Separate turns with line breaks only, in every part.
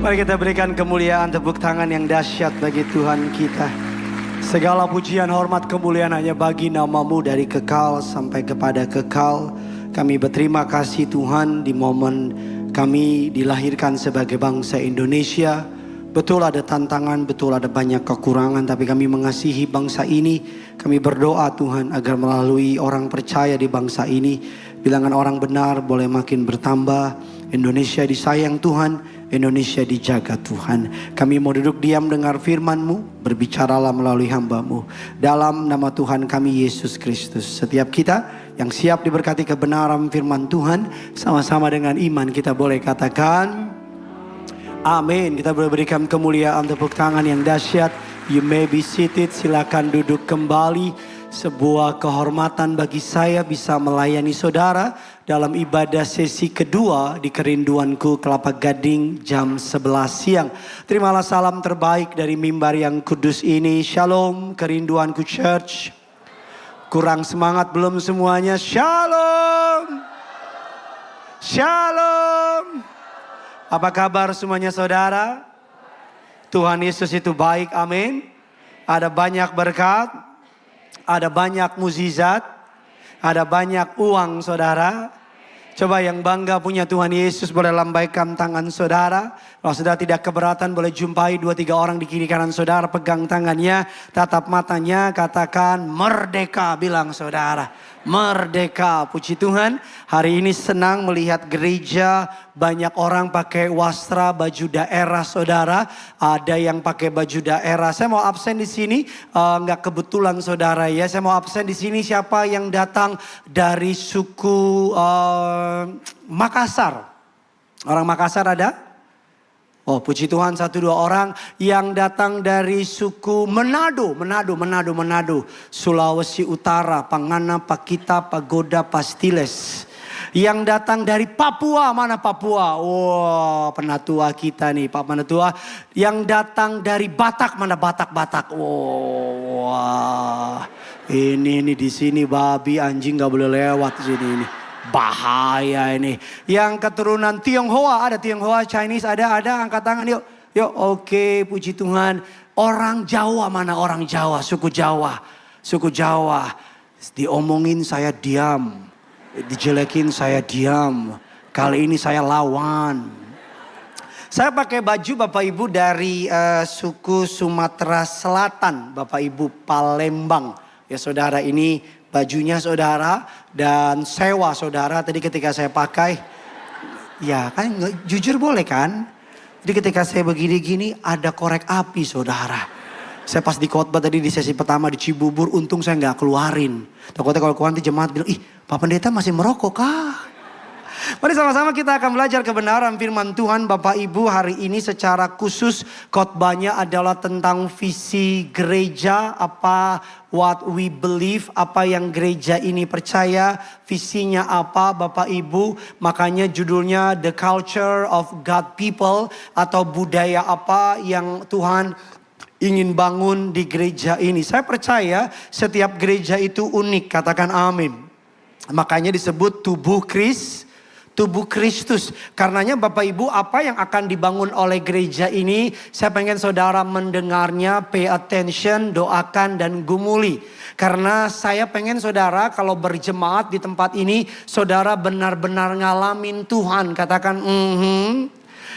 Mari kita berikan kemuliaan, tepuk tangan yang dahsyat bagi Tuhan kita. Segala pujian, hormat, kemuliaan hanya bagi nama-Mu dari kekal sampai kepada kekal. Kami berterima kasih Tuhan di momen kami dilahirkan sebagai bangsa Indonesia. Betul ada tantangan, betul ada banyak kekurangan, tapi kami mengasihi bangsa ini. Kami berdoa Tuhan agar melalui orang percaya di bangsa ini, bilangan orang benar boleh makin bertambah. Indonesia disayang Tuhan, Indonesia dijaga Tuhan. Kami mau duduk diam dengar firman-Mu, berbicaralah melalui hamba-Mu. Dalam nama Tuhan kami Yesus Kristus. Setiap kita yang siap diberkati kebenaran firman Tuhan, sama-sama dengan iman kita boleh katakan amin. Kita boleh berikan kemuliaan, tepuk tangan yang dahsyat. You may be seated, silakan duduk kembali. Sebuah kehormatan bagi saya bisa melayani saudara dalam ibadah sesi kedua di Kerinduanku Kelapa Gading jam 11 siang. Terimalah salam terbaik dari mimbar yang kudus ini. Shalom Kerinduanku Church. Kurang semangat belum semuanya? Shalom. Shalom. Apa kabar semuanya saudara? Tuhan Yesus itu baik, amin. Ada banyak berkat. Ada banyak mukjizat, ada banyak uang saudara. Coba yang bangga punya Tuhan Yesus boleh lambaikan tangan saudara. Kalau saudara tidak keberatan boleh jumpai 2-3 orang di kiri kanan saudara. Pegang tangannya, tatap matanya, katakan merdeka, bilang saudara. Merdeka, puji Tuhan. Hari ini senang melihat gereja banyak orang pakai wastra baju daerah saudara. Ada yang pakai baju daerah. Saya mau absen di sini, nggak kebetulan saudara ya. Saya mau absen di sini siapa yang datang dari suku Makassar. Orang Makassar ada? Oh puji Tuhan 1-2 orang yang datang dari suku Manado. Sulawesi Utara, Pangana, Pakita, Pagoda, Pastiles. Yang datang dari Papua, mana Papua? Wah penatua kita nih Pak Penatua. Yang datang dari Batak, mana Batak? Wah ini di sini babi anjing gak boleh lewat di sini ini. Bahaya ini. Yang keturunan Tionghoa, ada Tionghoa, Chinese, ada angkat tangan yuk. Oke, puji Tuhan. Orang Jawa, mana orang Jawa, suku Jawa. Diomongin saya diam, dijelekin saya diam. Kali ini saya lawan. Saya pakai baju Bapak Ibu dari suku Sumatera Selatan, Bapak Ibu Palembang. Ya saudara, ini bajunya saudara dan sewa saudara. Tadi ketika saya pakai, ya kan jujur boleh kan? Jadi ketika saya begini-gini ada korek api saudara. Saya pas di khotbah tadi di sesi pertama di Cibubur, untung saya nggak keluarin. Takutnya kalau keluar nanti jemaat bilang, ih Pak Pendeta masih merokok kah? Mari sama-sama kita akan belajar kebenaran firman Tuhan Bapak Ibu. Hari ini secara khusus khotbahnya adalah tentang visi gereja. Apa what we believe, apa yang gereja ini percaya. Visinya apa Bapak Ibu. Makanya judulnya The Culture of God People. Atau budaya apa yang Tuhan ingin bangun di gereja ini. Saya percaya setiap gereja itu unik, katakan amin. Makanya disebut tubuh Kristus. Karenanya Bapak Ibu apa yang akan dibangun oleh gereja ini, saya pengen saudara mendengarnya, pay attention, doakan dan gumuli. Karena saya pengen saudara kalau berjemaat di tempat ini, saudara benar-benar ngalamin Tuhan. Katakan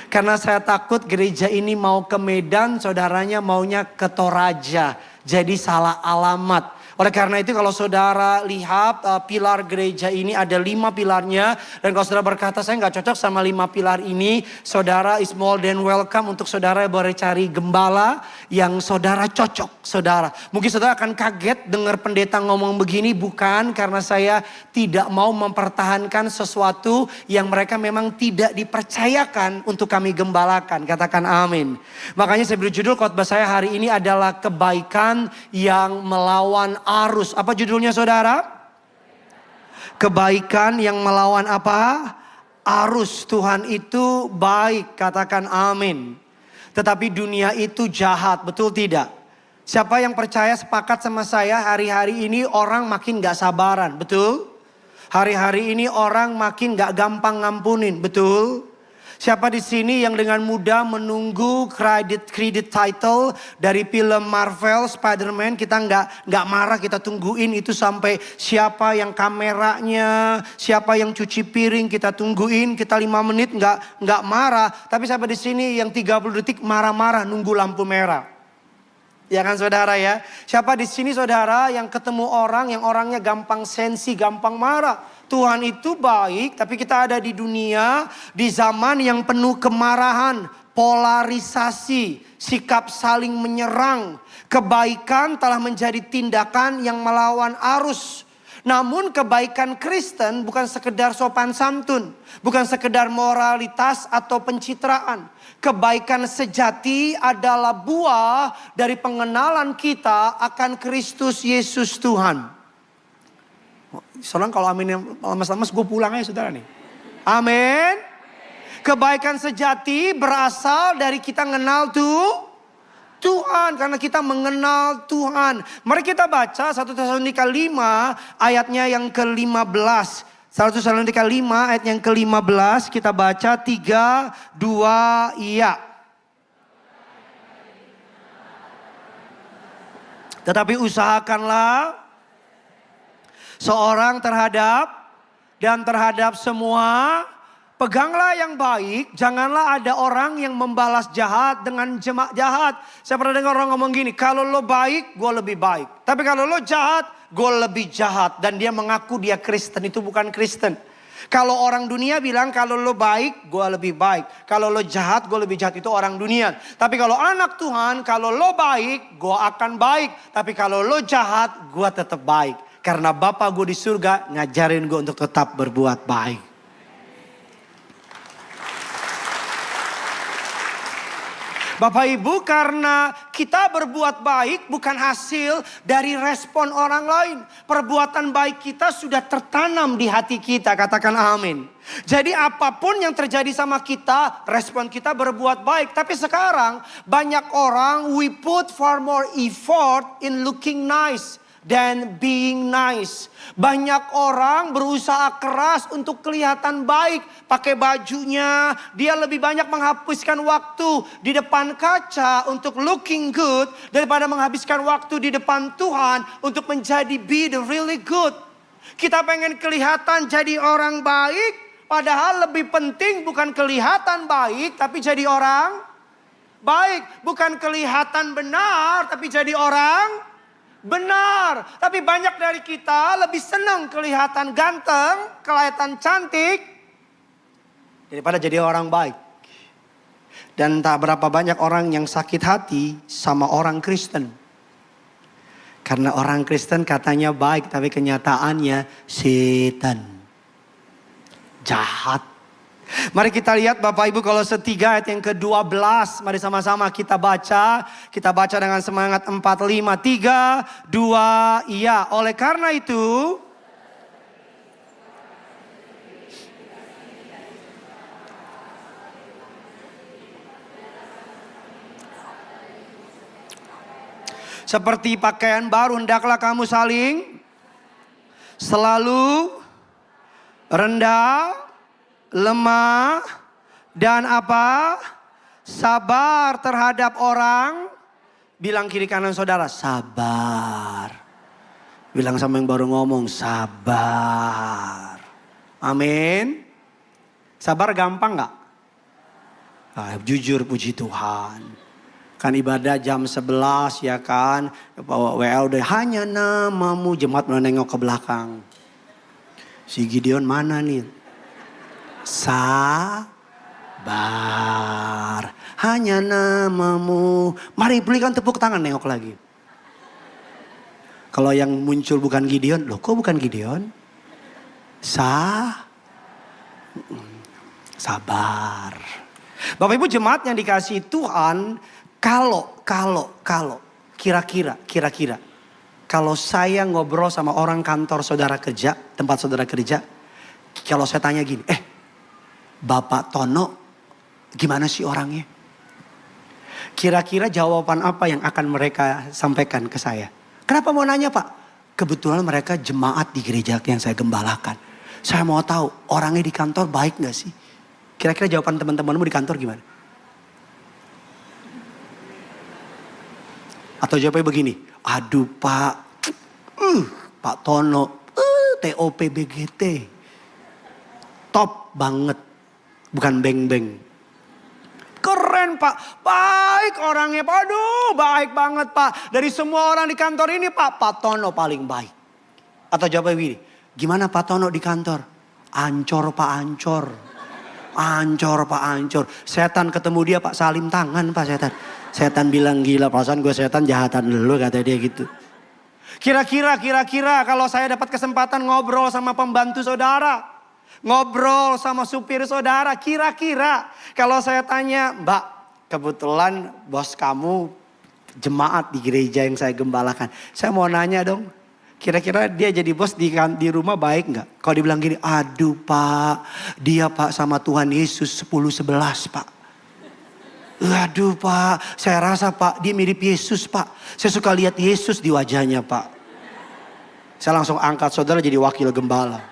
Karena saya takut gereja ini mau ke Medan, saudaranya maunya ke Toraja. Jadi salah alamat. Oleh karena itu kalau saudara lihat pilar gereja ini ada 5 pilarnya. Dan kalau saudara berkata saya nggak cocok sama 5 pilar ini. Saudara is more than welcome untuk saudara boleh cari gembala yang saudara cocok. Saudara mungkin saudara akan kaget dengar pendeta ngomong begini. Bukan karena saya tidak mau mempertahankan sesuatu yang mereka memang tidak dipercayakan untuk kami gembalakan. Katakan amin. Makanya saya beri judul khotbah saya hari ini adalah kebaikan yang melawan arus. Apa judulnya saudara? Kebaikan yang melawan apa? Arus. Tuhan itu baik, katakan amin. Tetapi dunia itu jahat, betul tidak? Siapa yang percaya sepakat sama saya hari-hari ini orang makin gak sabaran, betul? Hari-hari ini orang makin gak gampang ngampunin, betul? Siapa di sini yang dengan mudah menunggu credit title dari film Marvel, Spider-Man? Kita nggak marah, kita tungguin itu sampai siapa yang kameranya, siapa yang cuci piring kita tungguin, kita 5 menit nggak marah. Tapi siapa di sini yang 30 detik marah-marah nunggu lampu merah? Ya kan saudara ya? Siapa di sini saudara yang ketemu orang yang orangnya gampang sensi, gampang marah? Tuhan itu baik, tapi kita ada di dunia, di zaman yang penuh kemarahan, polarisasi, sikap saling menyerang. Kebaikan telah menjadi tindakan yang melawan arus. Namun kebaikan Kristen bukan sekedar sopan santun, bukan sekedar moralitas atau pencitraan. Kebaikan sejati adalah buah dari pengenalan kita akan Kristus Yesus Tuhan. Saudara kalau amin lemas-lemas gue pulang aja saudara nih. Amin. Kebaikan sejati berasal dari kita mengenal Tuhan. Karena kita mengenal Tuhan. Mari kita baca 1 Tesalonika 5 ayatnya yang ke-15. 1 Tesalonika 5 ayat yang ke-15. Kita baca 3, 2, iya. Tetapi usahakanlah seorang terhadap semua, peganglah yang baik, janganlah ada orang yang membalas jahat dengan jahat. Saya pernah dengar orang ngomong gini, kalau lo baik, gue lebih baik. Tapi kalau lo jahat, gue lebih jahat. Dan dia mengaku dia Kristen, itu bukan Kristen. Kalau orang dunia bilang kalau lo baik, gue lebih baik. Kalau lo jahat, gue lebih jahat, itu orang dunia. Tapi kalau anak Tuhan, kalau lo baik, gue akan baik. Tapi kalau lo jahat, gue tetap baik. Karena Bapa gue di surga ngajarin gue untuk tetap berbuat baik. Bapak Ibu, karena kita berbuat baik bukan hasil dari respon orang lain. Perbuatan baik kita sudah tertanam di hati kita, katakan amin. Jadi apapun yang terjadi sama kita, respon kita berbuat baik. Tapi sekarang banyak orang, we put far more effort in looking nice than being nice. Banyak orang berusaha keras untuk kelihatan baik. Pakai bajunya, dia lebih banyak menghabiskan waktu di depan kaca untuk looking good daripada menghabiskan waktu di depan Tuhan untuk menjadi be the really good. Kita pengen kelihatan jadi orang baik, padahal lebih penting bukan kelihatan baik tapi jadi orang baik. Bukan kelihatan benar tapi jadi orang benar. Tapi banyak dari kita lebih senang kelihatan ganteng, kelihatan cantik daripada jadi orang baik. Dan tak berapa banyak orang yang sakit hati sama orang Kristen. Karena orang Kristen katanya baik tapi kenyataannya setan, jahat. Mari kita lihat Bapak Ibu Kolose 3 ayat yang ke-12. Mari sama-sama kita baca. Kita baca dengan semangat 4, 5, 3, 2, iya. Oleh karena itu, seperti pakaian baru hendaklah kamu saling selalu rendah, lemah, dan apa? Sabar terhadap orang. Bilang kiri kanan saudara, sabar. Bilang sama yang baru ngomong, sabar. Amin. Sabar gampang gak? Jujur puji Tuhan. Kan ibadah jam 11 ya kan. WA udah hanya namamu, jemaat mulai nengok ke belakang. Si Gideon mana nih? Sabar, hanya namamu. Mari berikan tepuk tangan, nengok lagi. Kalau yang muncul bukan Gideon, loh kok bukan Gideon? Sabar. Bapak Ibu jemaat yang dikasihi Tuhan, kalau kira-kira kalau saya ngobrol sama orang kantor saudara kerja, tempat saudara kerja, kalau saya tanya gini, Bapak Tono gimana sih orangnya? Kira-kira jawaban apa yang akan mereka sampaikan ke saya? Kenapa mau nanya Pak? Kebetulan mereka jemaat di gereja yang saya gembalakan. Saya mau tahu orangnya di kantor baik gak sih? Kira-kira jawaban teman-temanmu di kantor gimana? Atau jawabnya begini, aduh Pak, Pak Tono, TOP BGT, top banget, bukan beng-beng. Keren Pak, baik orangnya Pak, aduh baik banget Pak. Dari semua orang di kantor ini Pak Tono paling baik. Atau jawabnya begini, gimana Pak Tono di kantor? Ancor Pak Ancor. Ancor Pak Ancor. Setan ketemu dia Pak salim tangan Pak setan. Setan bilang gila perasaan gue setan jahatan dulu kata dia gitu. Kira-kira kalau saya dapat kesempatan ngobrol sama pembantu saudara. Ngobrol sama supir saudara. Kira-kira kalau saya tanya, Mbak kebetulan bos kamu jemaat di gereja yang saya gembalakan. Saya mau nanya dong. Kira-kira dia jadi bos di rumah baik nggak? Kalau dibilang gini, aduh Pak, dia Pak sama Tuhan Yesus 10-11 Pak. Aduh Pak, saya rasa Pak dia mirip Yesus Pak. Saya suka lihat Yesus di wajahnya Pak. Saya langsung angkat saudara jadi wakil gembala.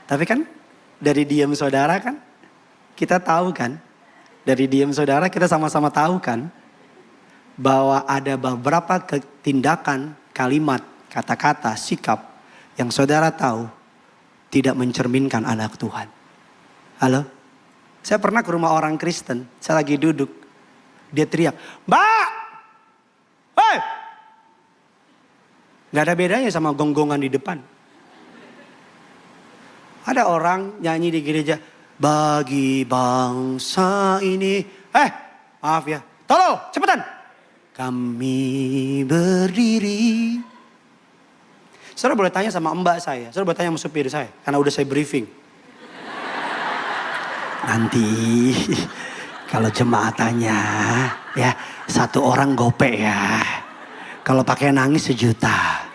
Tapi kan dari diam saudara kan, kita tahu kan. Dari diam saudara kita sama-sama tahu kan. Bahwa ada beberapa tindakan, kalimat, kata-kata, sikap yang saudara tahu tidak mencerminkan anak Tuhan. Halo? Saya pernah ke rumah orang Kristen, saya lagi duduk. Dia teriak, Mbak! Hei! Gak ada bedanya sama gonggongan di depan. Ada orang nyanyi di gereja, bagi bangsa ini. Maaf ya, tolong cepetan. Kami berdiri. Saudara boleh tanya sama mbak saya. Saudara boleh tanya sama supir saya. Karena udah saya briefing. Nanti kalau jemaat tanya. Ya 1 orang gope ya. Kalau pakai nangis 1 juta.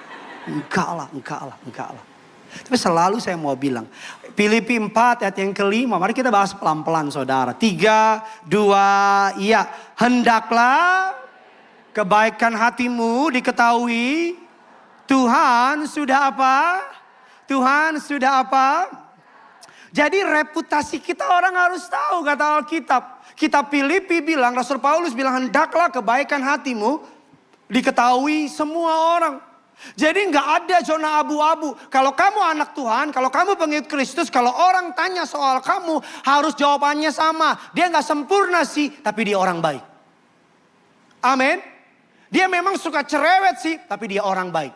Enggak lah. Tapi selalu saya mau bilang. Filipi 4 ayat yang kelima. Mari kita bahas pelan-pelan saudara. 3, 2, iya. Hendaklah kebaikan hatimu diketahui. Tuhan sudah apa? Tuhan sudah apa? Jadi reputasi kita orang harus tahu kata Alkitab. Kitab Filipi bilang, Rasul Paulus bilang hendaklah kebaikan hatimu diketahui semua orang. Jadi nggak ada zona abu-abu. Kalau kamu anak Tuhan, kalau kamu pengikut Kristus, kalau orang tanya soal kamu harus jawabannya sama. Dia nggak sempurna sih, tapi dia orang baik. Amin. Dia memang suka cerewet sih, tapi dia orang baik.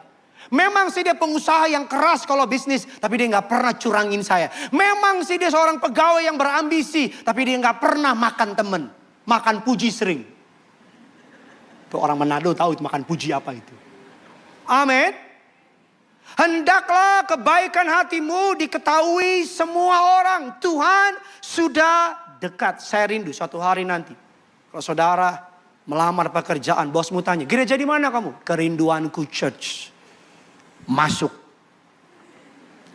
Memang sih dia pengusaha yang keras kalau bisnis, tapi dia nggak pernah curangin saya. Memang sih dia seorang pegawai yang berambisi, tapi dia nggak pernah makan temen, makan puji sering. Tuh orang Manado tahu itu makan puji apa itu. Amin. Hendaklah kebaikan hatimu diketahui semua orang. Tuhan sudah dekat. Saya rindu suatu hari nanti, kalau saudara melamar pekerjaan, bosmu tanya, gereja di mana kamu? Kerinduanku church. Masuk.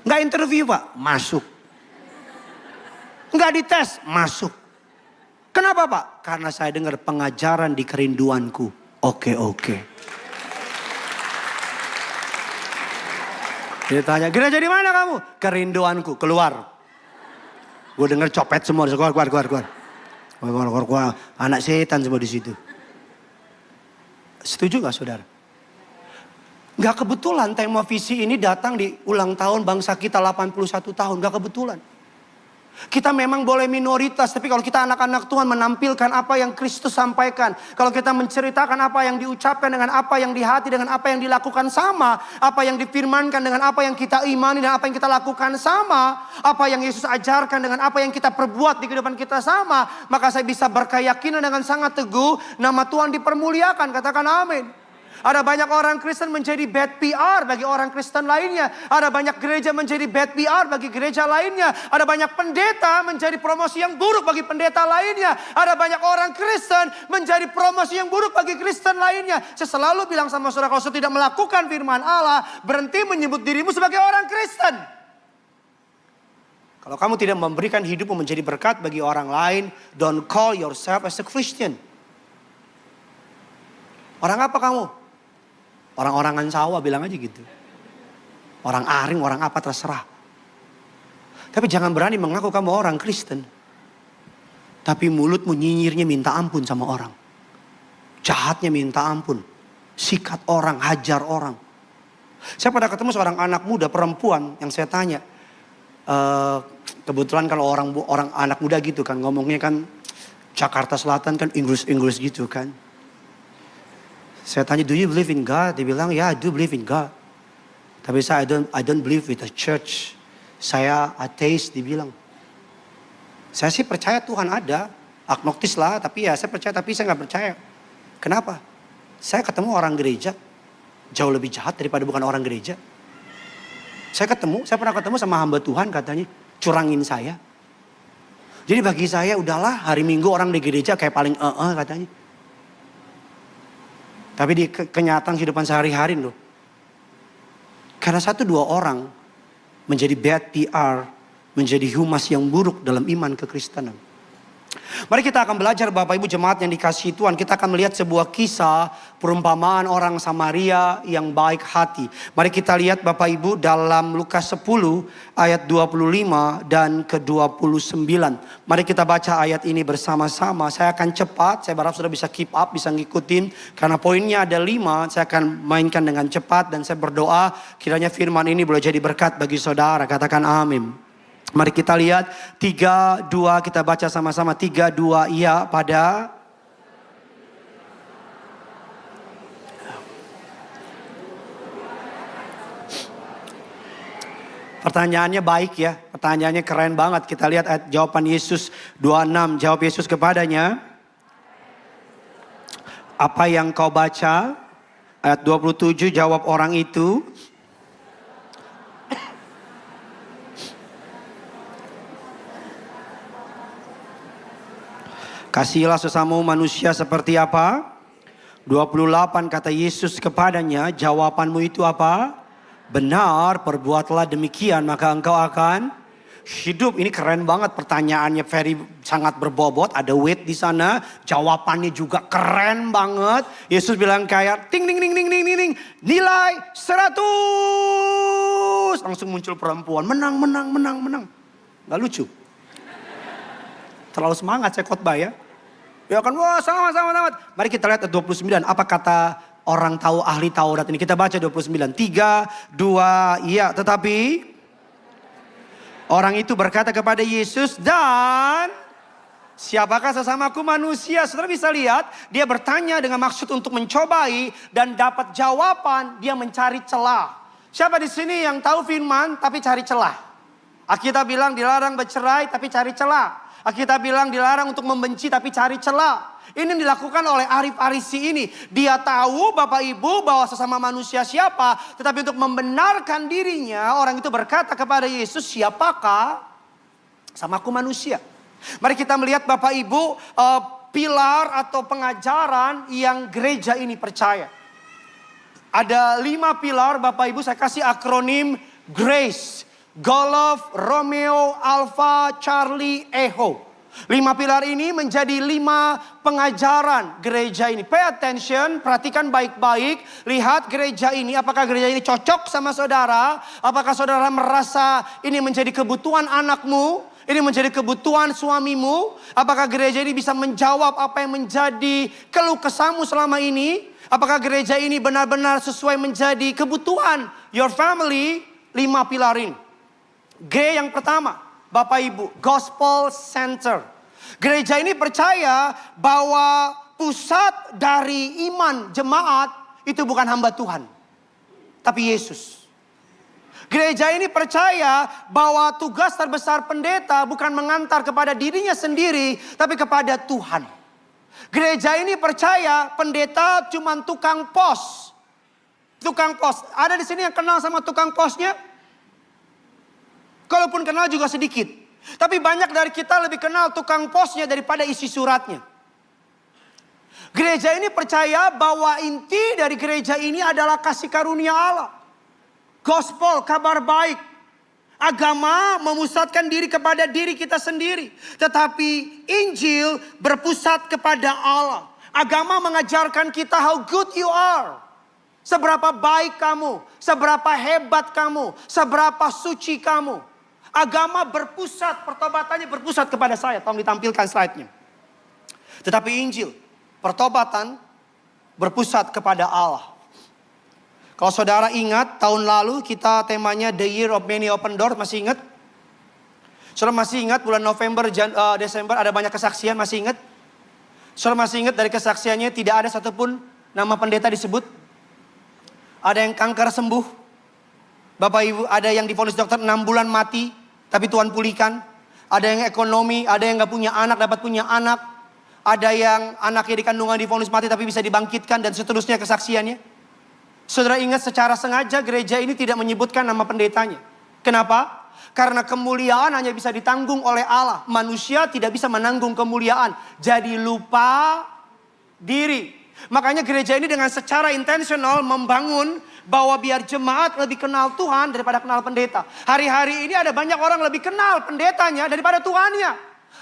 Nggak interview Pak? Masuk. Nggak dites? Masuk. Kenapa Pak? Karena saya dengar pengajaran di kerinduanku. Oke. Dia tanya, gereja di mana kamu? Kerinduanku. Keluar. Gue dengar copet semua. Keluar. Anak setan semua di situ. Setuju gak saudara? Gak kebetulan tema visi ini datang di ulang tahun bangsa kita 81 tahun. Gak kebetulan. Kita memang boleh minoritas, tapi kalau kita anak-anak Tuhan menampilkan apa yang Kristus sampaikan. Kalau kita menceritakan apa yang diucapkan dengan apa yang di hati, dengan apa yang dilakukan sama. Apa yang difirmankan dengan apa yang kita imani dan apa yang kita lakukan sama. Apa yang Yesus ajarkan dengan apa yang kita perbuat di kehidupan kita sama. Maka saya bisa berkeyakinan dengan sangat teguh, nama Tuhan dipermuliakan, katakan amin. Ada banyak orang Kristen menjadi bad PR bagi orang Kristen lainnya. Ada banyak gereja menjadi bad PR bagi gereja lainnya. Ada banyak pendeta menjadi promosi yang buruk bagi pendeta lainnya. Ada banyak orang Kristen menjadi promosi yang buruk bagi Kristen lainnya. Saya selalu bilang sama saudara, kalau saudara tidak melakukan firman Allah, berhenti menyebut dirimu sebagai orang Kristen. Kalau kamu tidak memberikan hidupmu menjadi berkat bagi orang lain, don't call yourself as a Christian. Orang apa kamu? Orang-orangan sawah bilang aja gitu. Orang aring, orang apa terserah. Tapi jangan berani mengaku kamu orang Kristen. Tapi mulutmu nyinyirnya minta ampun sama orang. Jahatnya minta ampun. Sikat orang, hajar orang. Saya pernah ketemu seorang anak muda perempuan yang saya tanya. Kebetulan kalau orang anak muda gitu kan ngomongnya kan Jakarta Selatan kan Inggris gitu kan. Saya tanya, do you believe in God? Dia bilang, ya, I do believe in God. Tapi saya I don't believe with the church. Saya ateis, dibilang. Saya sih percaya Tuhan ada, agnostis lah, tapi ya saya percaya, tapi saya nggak percaya. Kenapa? Saya ketemu orang gereja jauh lebih jahat daripada bukan orang gereja. Saya pernah ketemu sama hamba Tuhan katanya curangin saya. Jadi bagi saya udahlah hari Minggu orang di gereja kayak paling katanya. Tapi di kenyataan kehidupan sehari-hari loh. Karena 1-2 orang menjadi bad PR, menjadi humas yang buruk dalam iman kekristenan. Mari kita akan belajar Bapak Ibu jemaat yang dikasihi Tuhan. Kita akan melihat sebuah kisah perumpamaan orang Samaria yang baik hati. Mari kita lihat Bapak Ibu dalam Lukas 10 ayat 25 dan ke-29. Mari kita baca ayat ini bersama-sama. Saya akan cepat, saya berharap sudah bisa keep up, bisa ngikutin. Karena poinnya ada 5, saya akan mainkan dengan cepat. Dan saya berdoa kiranya firman ini boleh jadi berkat bagi saudara. Katakan amin. Mari kita lihat 3, 2 kita baca sama-sama 3, 2 iya pada pertanyaannya baik ya, pertanyaannya keren banget. Kita lihat ayat jawaban Yesus 26. Jawab Yesus kepadanya, apa yang kau baca? Ayat 27 jawab orang itu, kasihilah sesamamu manusia seperti apa? 28 kata Yesus kepadanya, jawabanmu itu apa? Benar, perbuatlah demikian maka engkau akan hidup. Ini keren banget pertanyaannya, sangat berbobot, ada weight di sana. Jawabannya juga keren banget. Yesus bilang kayak ting ting ting ting ting ting, nilai 100. Langsung muncul perempuan, menang. Gak lucu. Terlalu semangat saya khotbah ya. Ya kan, wah selamat. Mari kita lihat 29. Apa kata orang tahu ahli Taurat ini? Kita baca 29. 3, 2, iya. Tetapi orang itu berkata kepada Yesus, dan siapakah sesamaku manusia? Saudara bisa lihat, dia bertanya dengan maksud untuk mencobai dan dapat jawaban, dia mencari celah. Siapa di sini yang tahu firman tapi cari celah? Alkitab bilang dilarang bercerai tapi cari celah. Kita bilang dilarang untuk membenci tapi cari celah. Ini yang dilakukan oleh Arif Arisi ini. Dia tahu Bapak Ibu bahwa sesama manusia siapa. Tetapi untuk membenarkan dirinya, orang itu berkata kepada Yesus, siapakah samaku manusia? Mari kita melihat Bapak Ibu pilar atau pengajaran yang gereja ini percaya. Ada 5 pilar Bapak Ibu, saya kasih akronim GRACE. Golf, Romeo, Alpha, Charlie, Echo. 5 pilar ini menjadi 5 pengajaran gereja ini. Pay attention, perhatikan baik-baik. Lihat gereja ini, apakah gereja ini cocok sama saudara? Apakah saudara merasa ini menjadi kebutuhan anakmu? Ini menjadi kebutuhan suamimu? Apakah gereja ini bisa menjawab apa yang menjadi keluh kesahmu selama ini? Apakah gereja ini benar-benar sesuai menjadi kebutuhan your family? 5 pilar ini. G yang pertama, Bapak Ibu, Gospel Center. Gereja ini percaya bahwa pusat dari iman jemaat itu bukan hamba Tuhan, tapi Yesus. Gereja ini percaya bahwa tugas terbesar pendeta bukan mengantar kepada dirinya sendiri, tapi kepada Tuhan. Gereja ini percaya pendeta cuma tukang pos. Tukang pos. Ada di sini yang kenal sama tukang posnya? Kalaupun kenal juga sedikit. Tapi banyak dari kita lebih kenal tukang posnya daripada isi suratnya. Gereja ini percaya bahwa inti dari gereja ini adalah kasih karunia Allah. Gospel, kabar baik. Agama memusatkan diri kepada diri kita sendiri. Tetapi Injil berpusat kepada Allah. Agama mengajarkan kita how good you are. Seberapa baik kamu, seberapa hebat kamu, seberapa suci kamu. Agama berpusat, pertobatannya berpusat kepada saya. Tolong ditampilkan slide-nya. Tetapi Injil, pertobatan berpusat kepada Allah. Kalau saudara ingat, tahun lalu kita temanya The Year of Many Open Doors, masih ingat? Saudara masih ingat bulan November, Desember ada banyak kesaksian, masih ingat? Saudara masih ingat dari kesaksiannya tidak ada satupun nama pendeta disebut? Ada yang kanker sembuh. Bapak Ibu, ada yang divonis dokter 6 bulan mati, tapi Tuhan pulihkan. Ada yang ekonomi, ada yang gak punya anak, dapat punya anak. Ada yang anaknya di kandungan divonis mati, tapi bisa dibangkitkan, dan seterusnya kesaksiannya. Saudara ingat, secara sengaja gereja ini tidak menyebutkan nama pendetanya. Kenapa? Karena kemuliaan hanya bisa ditanggung oleh Allah. Manusia tidak bisa menanggung kemuliaan. Jadi lupa diri. Makanya gereja ini dengan secara intensional membangun bahwa biar jemaat lebih kenal Tuhan daripada kenal pendeta. Hari-hari ini ada banyak orang lebih kenal pendetanya daripada Tuhannya.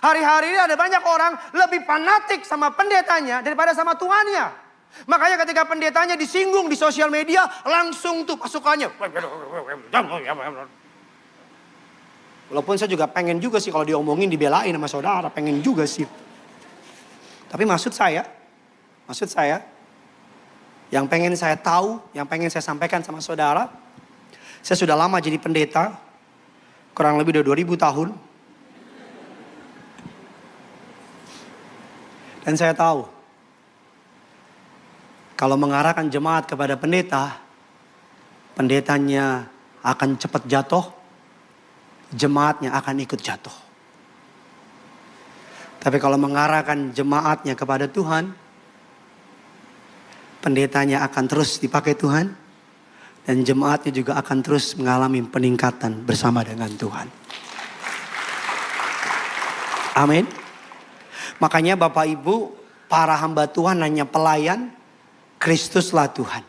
Hari-hari ini ada banyak orang lebih fanatik sama pendetanya daripada sama Tuhannya. Makanya ketika pendetanya disinggung di sosial media, langsung tuh pasukannya. Walaupun saya juga pengen juga sih kalau diomongin dibelain sama saudara, pengen juga sih. Tapi maksud saya, yang pengen saya tahu, yang pengen saya sampaikan sama saudara, saya sudah lama jadi pendeta, kurang lebih udah 2000 tahun. Dan saya tahu, kalau mengarahkan jemaat kepada pendeta, pendetanya akan cepat jatuh, jemaatnya akan ikut jatuh. Tapi kalau mengarahkan jemaatnya kepada Tuhan, pendetanya akan terus dipakai Tuhan, dan jemaatnya juga akan terus mengalami peningkatan bersama dengan Tuhan. Amin. Makanya Bapak Ibu, para hamba Tuhan hanya pelayan, Kristuslah Tuhan.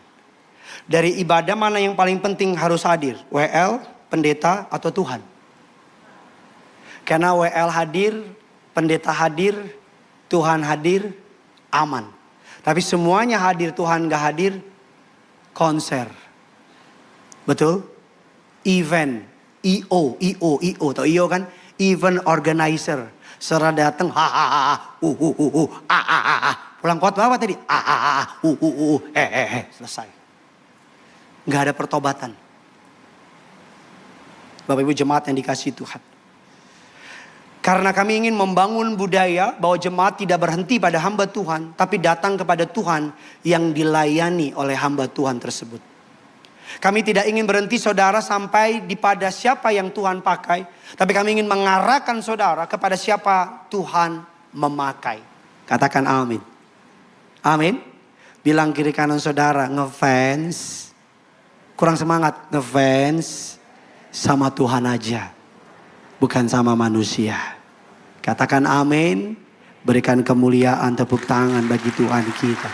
Dari ibadah mana yang paling penting harus hadir? WL, pendeta, atau Tuhan? Karena WL hadir, pendeta hadir, Tuhan hadir, aman. Tapi semuanya hadir, Tuhan gak hadir, konser. Betul? Event, IO atau IO kan? Event organizer. Saudara datang, pulang khotbah apa tadi? Selesai. Gak ada pertobatan. Bapak Ibu jemaat yang dikasihi Tuhan. Karena kami ingin membangun budaya bahwa jemaat tidak berhenti pada hamba Tuhan, tapi datang kepada Tuhan yang dilayani oleh hamba Tuhan tersebut. Kami tidak ingin berhenti saudara sampai di pada siapa yang Tuhan pakai, tapi kami ingin mengarahkan saudara kepada siapa Tuhan memakai. Katakan amin. Amin. Bilang kiri kanan saudara, ngefans. Kurang semangat, ngefans sama Tuhan aja, bukan sama manusia. Katakan amin. Berikan kemuliaan, tepuk tangan bagi Tuhan kita.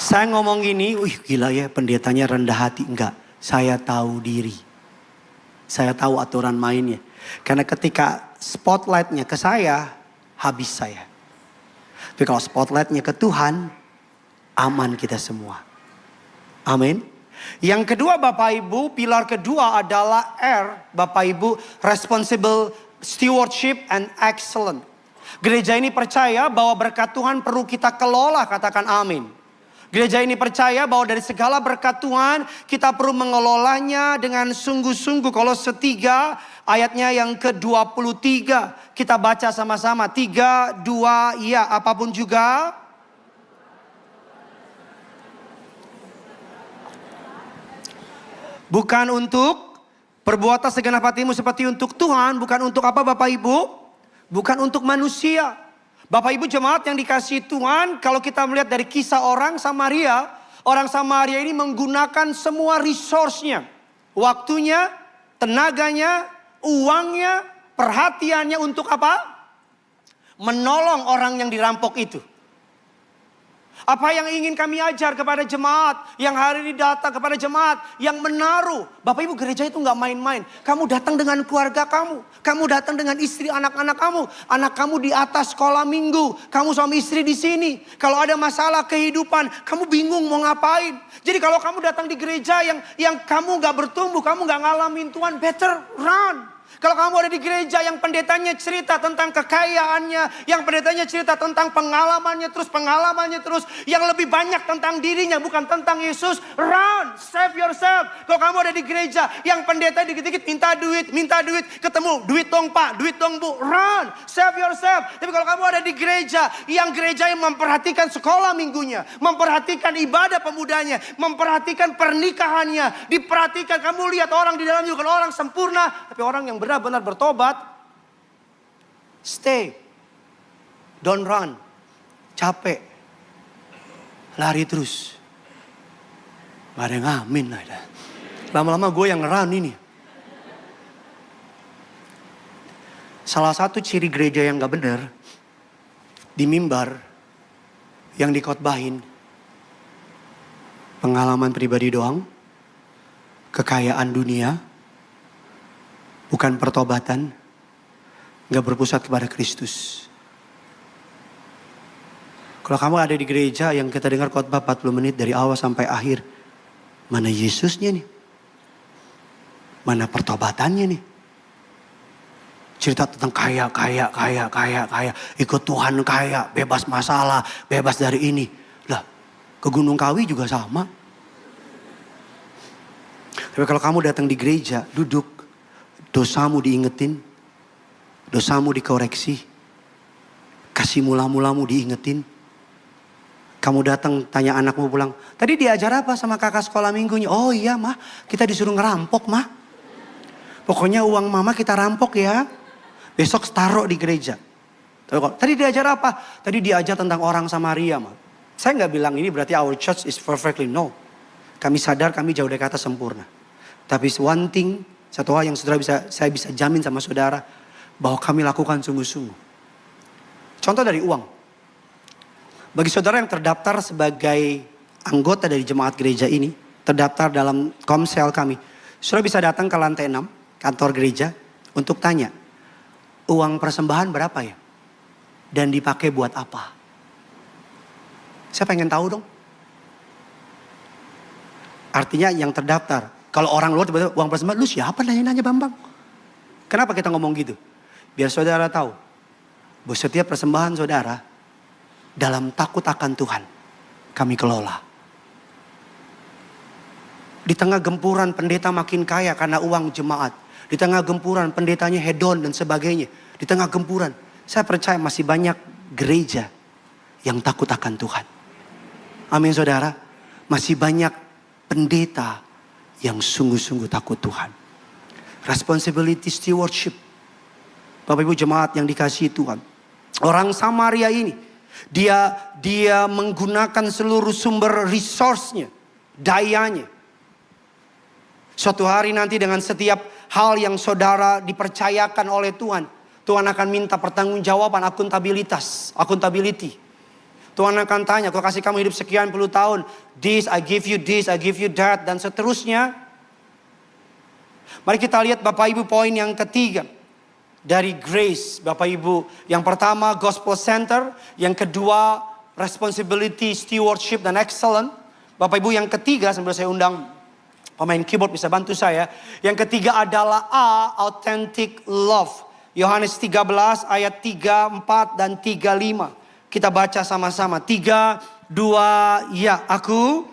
Saya ngomong gini, gila ya pendetanya rendah hati. Enggak, saya tahu diri. Saya tahu aturan mainnya. Karena ketika spotlightnya ke saya, habis saya. Tapi kalau spotlightnya ke Tuhan, aman kita semua. Amin. Yang kedua Bapak Ibu, pilar kedua adalah R. Bapak Ibu, responsible stewardship and excellent. Gereja ini percaya bahwa berkat Tuhan perlu kita kelola, katakan amin. Gereja ini percaya bahwa dari segala berkat Tuhan kita perlu mengelolanya dengan sungguh-sungguh. Kolose 3 ayatnya yang ke-23 kita baca sama-sama. 3, 2, ya apapun juga. Bukan untuk perbuatan segenap hatimu seperti untuk Tuhan. Bukan untuk apa Bapak Ibu? Bukan untuk manusia. Bapak Ibu jemaat yang dikasihi Tuhan. Kalau kita melihat dari kisah orang Samaria. Orang Samaria ini menggunakan semua resource-nya. Waktunya, tenaganya, uangnya, perhatiannya untuk apa? Menolong orang yang dirampok itu. Apa yang ingin kami ajar kepada jemaat yang hari ini datang, kepada jemaat yang menaruh. Bapak Ibu gereja itu gak main-main. Kamu datang dengan keluarga kamu. Kamu datang dengan istri anak-anak kamu. Anak kamu di atas sekolah minggu. Kamu suami istri di sini. Kalau ada masalah kehidupan, kamu bingung mau ngapain. Jadi kalau kamu datang di gereja yang kamu gak bertumbuh, kamu gak ngalamin Tuhan, better run. Kalau kamu ada di gereja yang pendetanya cerita tentang kekayaannya, yang pendetanya cerita tentang pengalamannya terus, yang lebih banyak tentang dirinya bukan tentang Yesus, run, save yourself. Kalau kamu ada di gereja yang pendeta dikit-dikit minta duit, ketemu, duit dong Pak, duit dong Bu, run, save yourself. Tapi kalau kamu ada di gereja yang memperhatikan sekolah minggunya, memperhatikan ibadah pemudanya, memperhatikan pernikahannya, diperhatikan, kamu lihat orang di dalamnya bukan orang sempurna, tapi orang yang benar-benar bertobat. Stay. Don't run. Capek. Lari terus. Gak ada yang amin. Lama-lama gue yang run ini. Salah satu ciri gereja yang gak benar, di mimbar, yang dikotbahin, pengalaman pribadi doang, kekayaan dunia, bukan pertobatan, gak berpusat kepada Kristus. Kalau kamu ada di gereja yang kita dengar khotbah 40 menit dari awal sampai akhir, mana Yesusnya nih? Mana pertobatannya nih? Cerita tentang kaya. Ikut Tuhan kaya, bebas masalah, bebas dari ini. Lah, ke Gunung Kawi juga sama. Tapi kalau kamu datang di gereja, duduk, dosamu diingetin, dosamu dikoreksi, kasih mula-mulamu diingetin. Kamu datang tanya anakmu pulang, tadi diajar apa sama kakak sekolah minggunya? Oh iya mah, kita disuruh ngerampok mah. Pokoknya uang mama kita rampok ya. Besok taruh di gereja. Tadi diajar apa? Tadi diajar tentang orang Samaria mah. Saya nggak bilang ini berarti our church is perfectly, no. Kami sadar kami jauh dari kata sempurna. Tapi one thing, satu hal yang saya bisa jamin sama saudara, bahwa kami lakukan sungguh-sungguh. Contoh dari uang. Bagi saudara yang terdaftar sebagai anggota dari jemaat gereja ini, terdaftar dalam komsel kami, saudara bisa datang ke lantai 6, kantor gereja, untuk tanya, uang persembahan berapa ya? Dan dipakai buat apa? Saya pengen tahu dong. Artinya yang terdaftar. Kalau orang luar tiba-tiba uang persembahan, lu siapa nanya-nanya Bambang? Kenapa kita ngomong gitu? Biar saudara tahu. Bahwa setiap persembahan saudara, dalam takut akan Tuhan, kami kelola. Di tengah gempuran pendeta makin kaya karena uang jemaat. Di tengah gempuran pendetanya hedon dan sebagainya. Di tengah gempuran, saya percaya masih banyak gereja yang takut akan Tuhan. Amin saudara. Masih banyak pendeta yang sungguh-sungguh takut Tuhan. Responsibility stewardship. Bapak Ibu jemaat yang dikasihi Tuhan. Orang Samaria ini, dia menggunakan seluruh sumber resource-nya, dayanya. Suatu hari nanti dengan setiap hal yang saudara dipercayakan oleh Tuhan, Tuhan akan minta pertanggungjawaban, accountability. Tuhan akan tanya, aku kasih kamu hidup sekian puluh tahun, this, I give you that, dan seterusnya. Mari kita lihat Bapak Ibu poin yang ketiga dari grace, Bapak Ibu. Yang pertama gospel center, yang kedua responsibility, stewardship, dan excellent. Bapak Ibu yang ketiga, sambil saya undang pemain keyboard bisa bantu saya. Yang ketiga adalah authentic love. Yohanes 13 ayat 3, 4, dan 35. Kita baca sama-sama. 3, 2, ya. Aku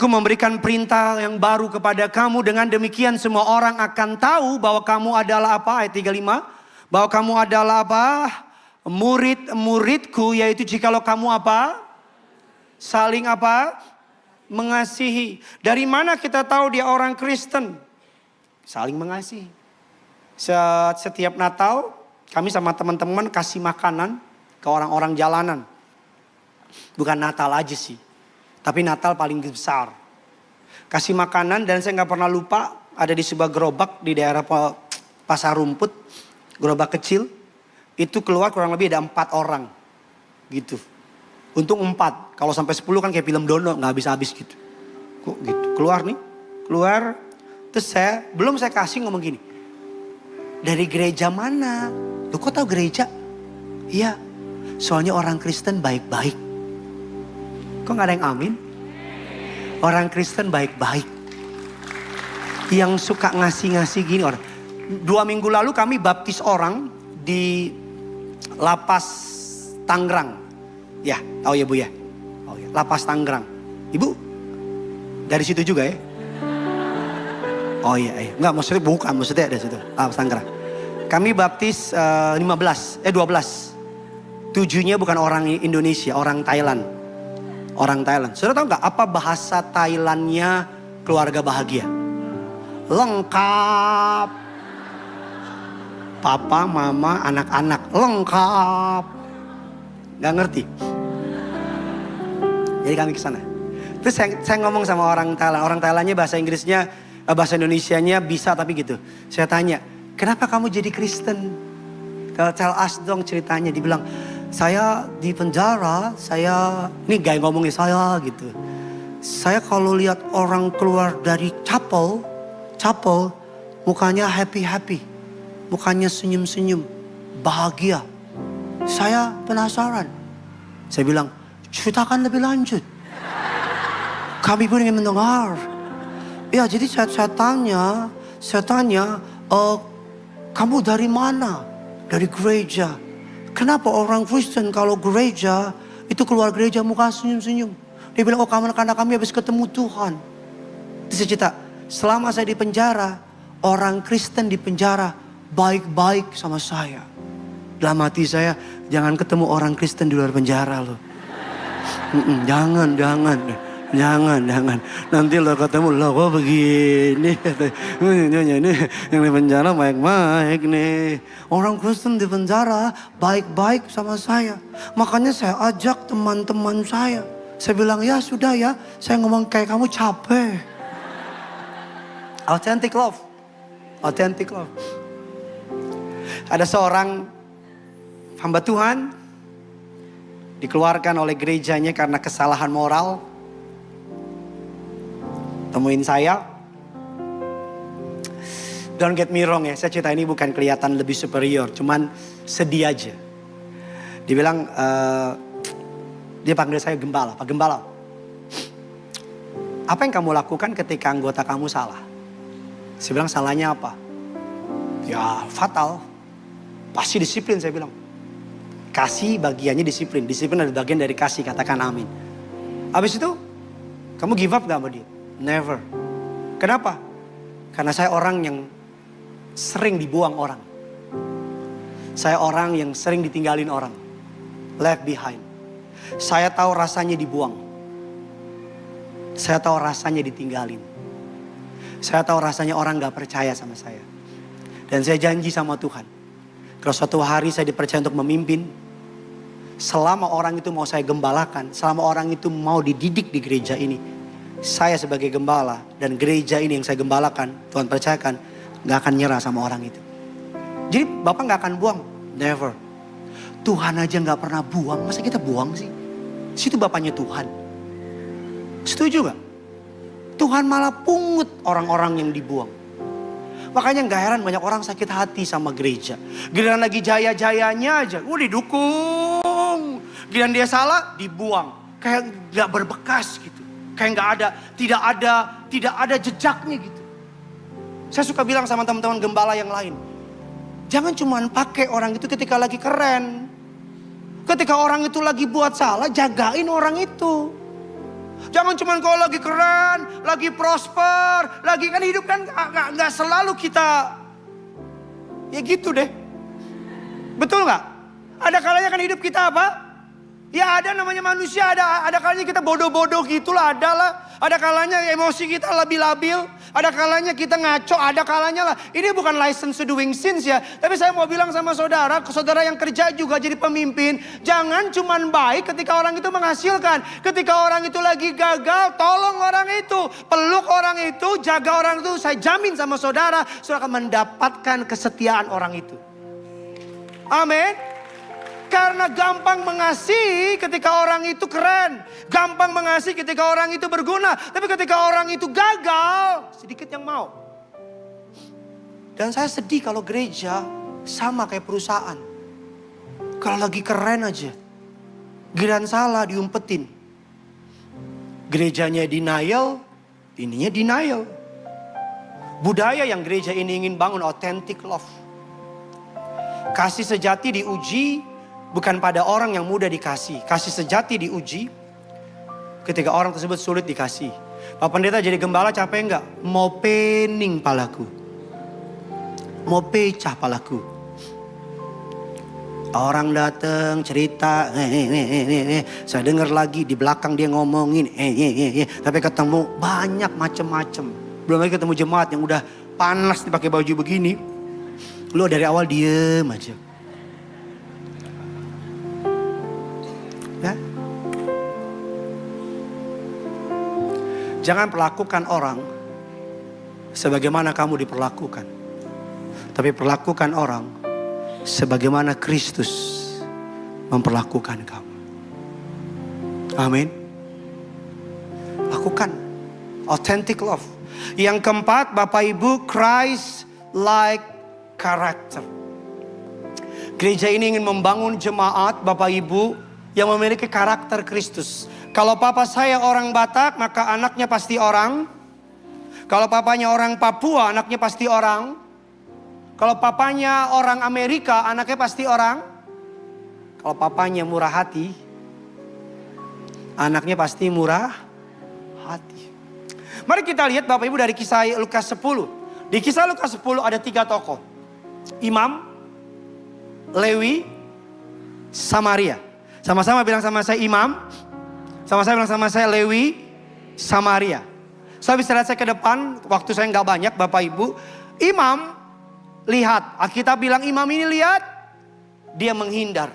memberikan perintah yang baru kepada kamu. Dengan demikian semua orang akan tahu bahwa kamu adalah apa? Ayat 35. Bahwa kamu adalah apa? Murid-muridku. Yaitu jikalau kamu apa? Saling apa? Mengasihi. Dari mana kita tahu dia orang Kristen? Saling mengasihi. Setiap Natal kami sama teman-teman kasih makanan ke orang-orang jalanan. Bukan Natal aja sih, tapi Natal paling besar. Kasih makanan, dan saya gak pernah lupa ada di sebuah gerobak di daerah Pasar Rumput. Gerobak kecil. Itu keluar kurang lebih ada 4 orang. Gitu. Untung 4. Kalau sampai 10 kan kayak film Dono, gak habis-habis gitu. Kok gitu. Keluar nih. Keluar. Terus belum saya kasih ngomong gini. Dari gereja mana? Lu kok tahu gereja? Iya. Soalnya orang Kristen baik-baik. Kok gak ada yang amin? Orang Kristen baik-baik. Yang suka ngasih-ngasih gini orang. 2 minggu lalu kami baptis orang di Lapas Tangerang. Ya, tahu ya Bu ya? Oh ya, Lapas Tangerang. Ibu dari situ juga ya? Oh iya, enggak maksudnya bukan, maksudnya dari situ, Lapas Tangerang. Kami baptis 12. 7-nya bukan orang Indonesia, orang Thailand. Orang Thailand. Saudara tahu nggak apa bahasa Thailandnya keluarga bahagia? Lengkap. Papa, mama, anak-anak lengkap. Gak ngerti. Jadi kami ke sana. Terus saya ngomong sama orang Thailand. Orang Thailandnya bahasa Inggrisnya, bahasa Indonesianya bisa tapi gitu. Saya tanya, kenapa kamu jadi Kristen? Tell us dong ceritanya. Dibilang, saya di penjara, ini gaya ngomongnya saya gitu. Saya kalau lihat orang keluar dari chapel, mukanya happy. Mukanya senyum-senyum, bahagia. Saya penasaran. Saya bilang, ceritakan lebih lanjut. Kami pun ingin mendengar. Ya jadi saya tanya, kamu dari mana? Dari gereja. Kenapa orang Kristen kalau gereja, itu keluar gereja muka senyum-senyum. Dia bilang, karena kami habis ketemu Tuhan. Itu saya cerita, selama saya di penjara, orang Kristen di penjara baik-baik sama saya. Dalam hati saya, jangan ketemu orang Kristen di luar penjara loh. Jangan. Nanti lo ketemu, lo kok begini. Ini yang di penjara baik-baik nih. Orang Kristen di penjara baik-baik sama saya. Makanya saya ajak teman-teman saya. Saya bilang, ya sudah ya, saya ngomong kayak kamu capek. Authentic love. Ada seorang hamba Tuhan dikeluarkan oleh gerejanya karena kesalahan moral. Temuin saya. Don't get me wrong ya, saya cerita ini bukan kelihatan lebih superior, cuman sedih aja. Dibilang, dia panggil saya gembala, Pak Gembala. Apa yang kamu lakukan ketika anggota kamu salah? Saya bilang, salahnya apa? Ya fatal. Pasti disiplin, saya bilang. Kasih bagiannya disiplin. Disiplin adalah bagian dari kasih, katakan amin. Habis itu, kamu give up gak sama dia? Never. Kenapa? Karena saya orang yang sering dibuang orang. Saya orang yang sering ditinggalin orang. Left behind. Saya tahu rasanya dibuang. Saya tahu rasanya ditinggalin. Saya tahu rasanya orang gak percaya sama saya. Dan saya janji sama Tuhan. Kalau suatu hari saya dipercaya untuk memimpin, selama orang itu mau saya gembalakan, selama orang itu mau dididik di gereja ini, saya sebagai gembala dan gereja ini yang saya gembalakan, Tuhan percayakan, gak akan nyerah sama orang itu. Jadi Bapak gak akan buang, never. Tuhan aja gak pernah buang, masa kita buang sih? Situ Bapaknya Tuhan. Setuju gak? Tuhan malah pungut orang-orang yang dibuang. Makanya gak heran banyak orang sakit hati sama gereja. Giliran lagi jaya-jayanya aja, didukung. Giliran dia salah, dibuang. Kayak gak berbekas gitu. Kayak tidak ada jejaknya gitu. Saya suka bilang sama teman-teman gembala yang lain. Jangan cuma pakai orang itu ketika lagi keren. Ketika orang itu lagi buat salah, jagain orang itu. Jangan cuma kalau lagi keren, lagi prosper, lagi kan hidup kan gak selalu kita ya gitu deh. Betul gak? Ada kalanya kan hidup kita apa? Ya ada namanya manusia, ada kalanya kita bodoh-bodoh gitulah, ada kalanya emosi kita lebih labil, ada kalanya kita ngaco, ada kalanya lah. Ini bukan license to doing sins ya, tapi saya mau bilang sama saudara yang kerja juga jadi pemimpin, jangan cuman baik ketika orang itu menghasilkan. Ketika orang itu lagi gagal, tolong orang itu, peluk orang itu, jaga orang itu. Saya jamin sama saudara akan mendapatkan kesetiaan orang itu. Amin. Karena gampang mengasihi ketika orang itu keren. Gampang mengasihi ketika orang itu berguna. Tapi ketika orang itu gagal, sedikit yang mau. Dan saya sedih kalau gereja sama kayak perusahaan. Kalau lagi keren aja, Giliran salah diumpetin. Gerejanya denial, ininya denial. Budaya yang gereja ini ingin bangun authentic love. Kasih sejati diuji bukan pada orang yang mudah dikasih. Kasih sejati diuji ketika orang tersebut sulit dikasih. Pak Pendeta jadi gembala capek enggak? Mau pening palaku. Mau pecah palaku. Orang datang cerita, saya dengar lagi di belakang dia ngomongin, tapi ketemu banyak macem-macem. Belum lagi ketemu jemaat yang udah panas dipakai baju begini. Lu dari awal diem aja. Ya? Jangan perlakukan orang sebagaimana kamu diperlakukan. Tapi perlakukan orang sebagaimana Kristus memperlakukan kamu. Amin. Lakukan authentic love. Yang keempat, Bapak Ibu, Christ-like character. Gereja ini ingin membangun jemaat Bapak Ibu yang memiliki karakter Kristus. Kalau papa saya orang Batak, maka anaknya pasti orang. Kalau papanya orang Papua, anaknya pasti orang. Kalau papanya orang Amerika, anaknya pasti orang. Kalau papanya murah hati, anaknya pasti murah hati. Mari kita lihat Bapak Ibu dari kisah Lukas 10. Di kisah Lukas 10 ada 3 tokoh. Imam, Lewi, Samaria. Sama-sama bilang sama saya imam. Sama-sama bilang sama saya Lewi, Samaria. Saya bisa lihat saya ke depan. Waktu saya nggak banyak Bapak Ibu. Imam, lihat. Alkitab bilang imam ini lihat. Dia menghindar.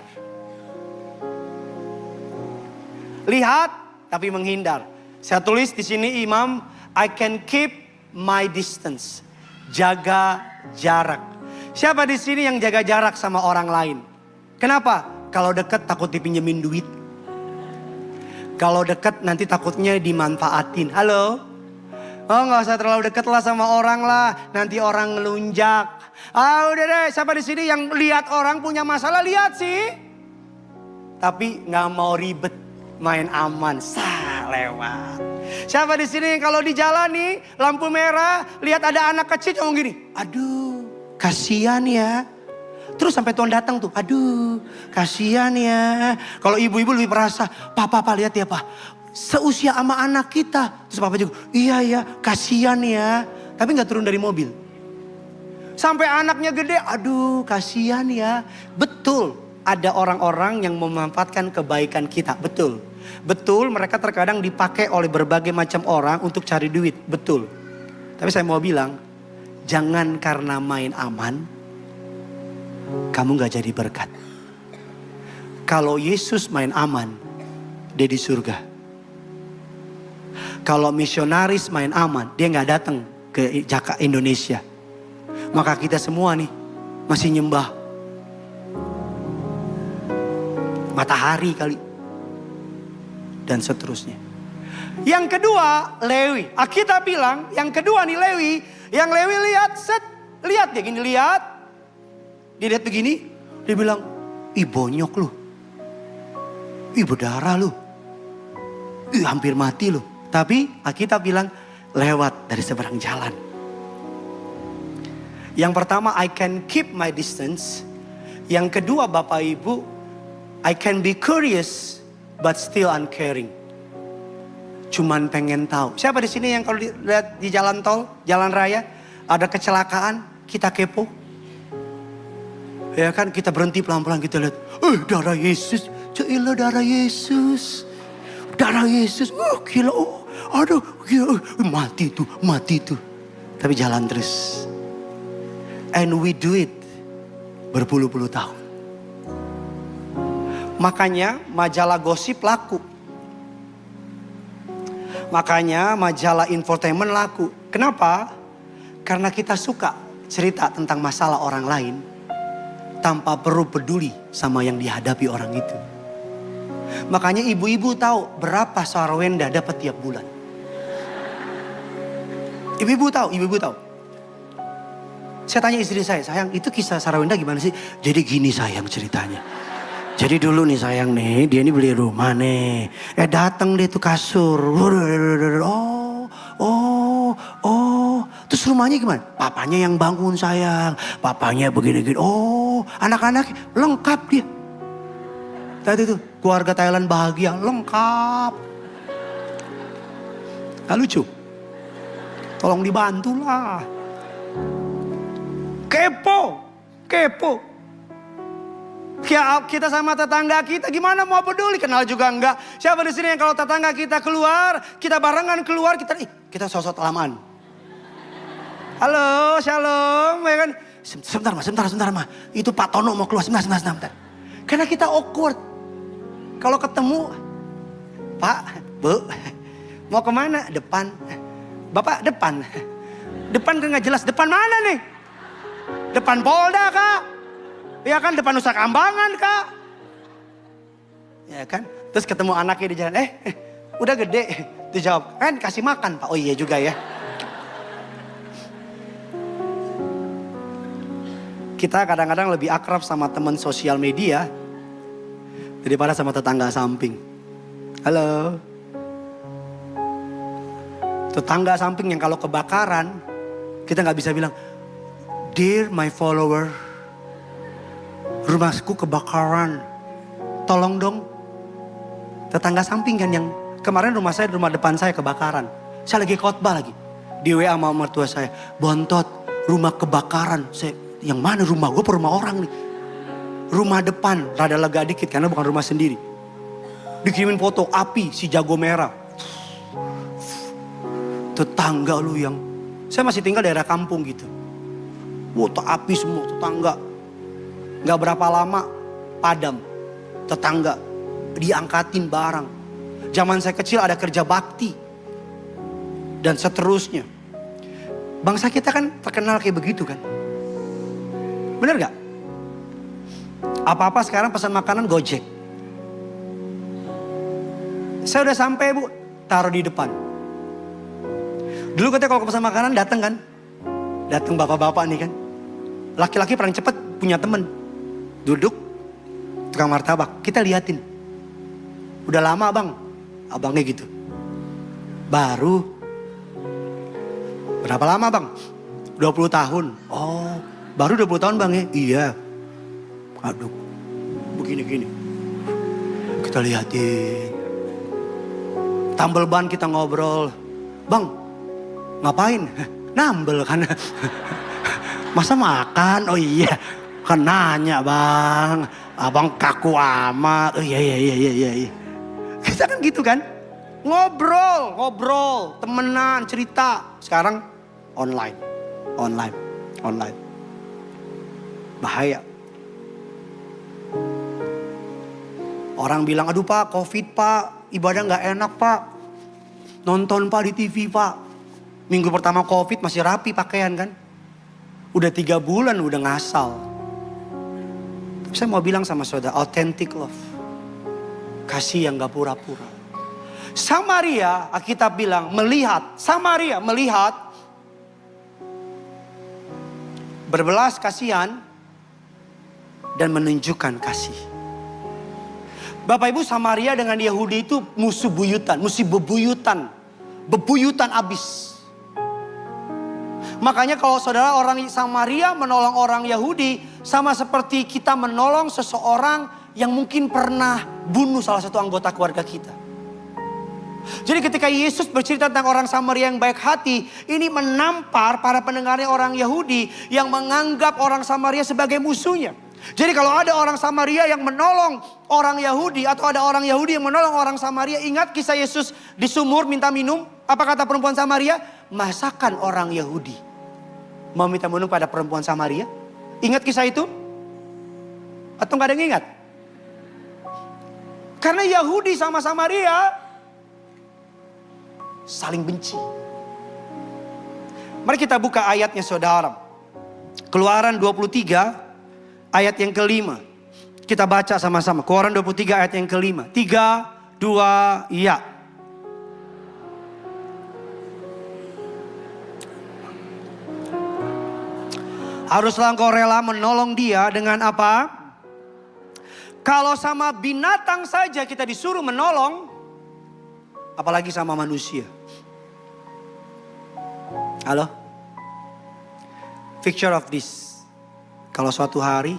Lihat tapi menghindar. Saya tulis di sini imam, I can keep my distance. Jaga jarak. Siapa di sini yang jaga jarak sama orang lain? Kenapa? Kalau dekat takut dipinjemin duit. Kalau dekat nanti takutnya dimanfaatin. Halo? Oh nggak usah terlalu dekat lah sama orang lah. Nanti orang ngelunjak. Ah udah deh, siapa di sini yang lihat orang punya masalah? Lihat sih. Tapi nggak mau ribet, main aman. Lewat. Siapa di sini kalau di jalan nih lampu merah, lihat ada anak kecil ngomong gini. Aduh, kasihan ya. Terus sampai Tuhan datang tuh, aduh kasihan ya. Kalau ibu-ibu lebih merasa, Papa lihat ya Pak, seusia sama anak kita. Terus Papa juga, iya ya kasihan ya. Tapi gak turun dari mobil. Sampai anaknya gede, aduh kasihan ya. Betul, ada orang-orang yang memanfaatkan kebaikan kita, betul. Betul mereka terkadang dipakai oleh berbagai macam orang untuk cari duit, betul. Tapi saya mau bilang, jangan karena main aman, kamu gak jadi berkat. Kalau Yesus main aman, dia di surga. Kalau misionaris main aman, dia gak datang ke Indonesia. Maka kita semua nih masih nyembah matahari kali. Dan seterusnya. Yang kedua Lewi. Alkitab bilang yang kedua nih Lewi. Yang Lewi lihat, lihat dia gini, lihat. Dia lihat begini, dia bilang, ih bonyok lu. Ih berdarah lu. Ih hampir mati lu. Tapi Alkitab bilang, lewat dari seberang jalan. Yang pertama, I can keep my distance. Yang kedua Bapak Ibu, I can be curious but still uncaring. Cuman pengen tahu. Siapa di sini yang kalau lihat di jalan tol, jalan raya, ada kecelakaan, kita kepo? Ya kan, kita berhenti pelan-pelan, kita lihat, darah Yesus, Cailah darah Yesus, darah Yesus, gila, aduh, gila, mati tuh, tapi jalan terus. And we do it berpuluh-puluh tahun. Makanya majalah gosip laku. Makanya majalah infotainment laku. Kenapa? Karena kita suka cerita tentang masalah orang lain tanpa perlu peduli sama yang dihadapi orang itu. Makanya ibu-ibu tahu berapa Sarwenda dapat tiap bulan. Ibu-ibu tahu. Saya tanya istri saya, sayang itu kisah Sarwenda gimana sih? Jadi gini sayang ceritanya. Jadi dulu nih sayang nih, dia ini beli rumah nih. Datang deh tuh kasur. Oh. Terus rumahnya gimana? Papanya yang bangun sayang. Papanya begini-gini. Oh, anak-anak lengkap dia. Tadi tuh keluarga Thailand bahagia, lengkap. Gak lucu? Tolong dibantulah. Kepo. Kita sama tetangga kita gimana mau peduli, kenal juga enggak. Siapa di sini yang kalau tetangga kita keluar, kita barengan keluar, kita sosok lamaan. Halo, shalom, ya kan? Sebentar mah. Itu Pak Tono mau keluar, sebentar. Karena kita awkward. Kalau ketemu, Pak, Bu, mau kemana? Depan. Bapak depan. Depan kan nggak jelas. Depan mana nih? Depan Polda kak? Ya kan, depan Nusa Kambangan kak? Ya kan? Terus ketemu anaknya di jalan, udah gede. Dijawab, kan kasih makan Pak. Oh iya juga ya. Kita kadang-kadang lebih akrab sama teman sosial media daripada sama tetangga samping. Halo. Tetangga samping yang kalau kebakaran, kita nggak bisa bilang, "Dear my follower, rumahku kebakaran, tolong dong." Tetangga samping kan yang kemarin rumah depan saya kebakaran. Saya lagi khotbah lagi. Di WA sama mertua saya, "Bontot, rumah kebakaran." Yang mana rumah gue per rumah orang nih? Rumah depan, rada lega dikit karena bukan rumah sendiri. Dikirimin foto api si jago merah. Tetangga lu yang, saya masih tinggal daerah kampung gitu. Foto api semua tetangga. Gak berapa lama padam. Tetangga diangkatin barang. Zaman saya kecil ada kerja bakti. Dan seterusnya. Bangsa kita kan terkenal kayak begitu kan. Bener gak? Apa-apa sekarang pesan makanan Gojek. Saya udah sampai bu, taruh di depan. Dulu katanya kalau pesan makanan datang kan. Datang bapak-bapak nih kan. Laki-laki paling cepet punya temen. Duduk, tukang martabak, kita liatin. Udah lama bang, abangnya gitu. Baru, berapa lama bang? 20 tahun. Oh, baru 20 tahun bang ya? Iya. Aduh, begini-gini. Kita liatin. Tambel ban kita ngobrol. Bang, ngapain? Nambel kan. Masa makan? Oh iya. Kan nanya bang. Abang kaku amat. Oh iya. Kita kan gitu kan. Ngobrol. Temenan, cerita. Sekarang online. Bahaya. Orang bilang, aduh pak, covid pak, ibadah gak enak pak. Nonton pak di TV pak. Minggu pertama covid masih rapi pakaian kan. Udah 3 bulan udah ngasal. Tapi saya mau bilang sama saudara, authentic love. Kasih yang gak pura-pura. Samaria, Alkitab bilang Samaria melihat. Berbelas kasihan. Dan menunjukkan kasih. Bapak Ibu, Samaria dengan Yahudi itu musuh bebuyutan. Bebuyutan abis. Makanya kalau saudara orang Samaria menolong orang Yahudi, sama seperti kita menolong seseorang yang mungkin pernah bunuh salah satu anggota keluarga kita. Jadi ketika Yesus bercerita tentang orang Samaria yang baik hati, ini menampar para pendengarnya orang Yahudi yang menganggap orang Samaria sebagai musuhnya. Jadi kalau ada orang Samaria yang menolong orang Yahudi atau ada orang Yahudi yang menolong orang Samaria, ingat kisah Yesus di sumur minta minum. Apa kata perempuan Samaria? Masakan orang Yahudi mau minta minum pada perempuan Samaria? Ingat kisah itu? Atau gak ada yang ingat? Karena Yahudi sama Samaria saling benci. Mari kita buka ayatnya saudara. Keluaran 23 ayat yang kelima. Kita baca sama-sama. Keluaran 23 ayat yang kelima. 3, 2, ya. Haruslah engkau rela menolong dia dengan apa? Kalau sama binatang saja kita disuruh menolong, apalagi sama manusia. Halo? Picture of this. Kalau suatu hari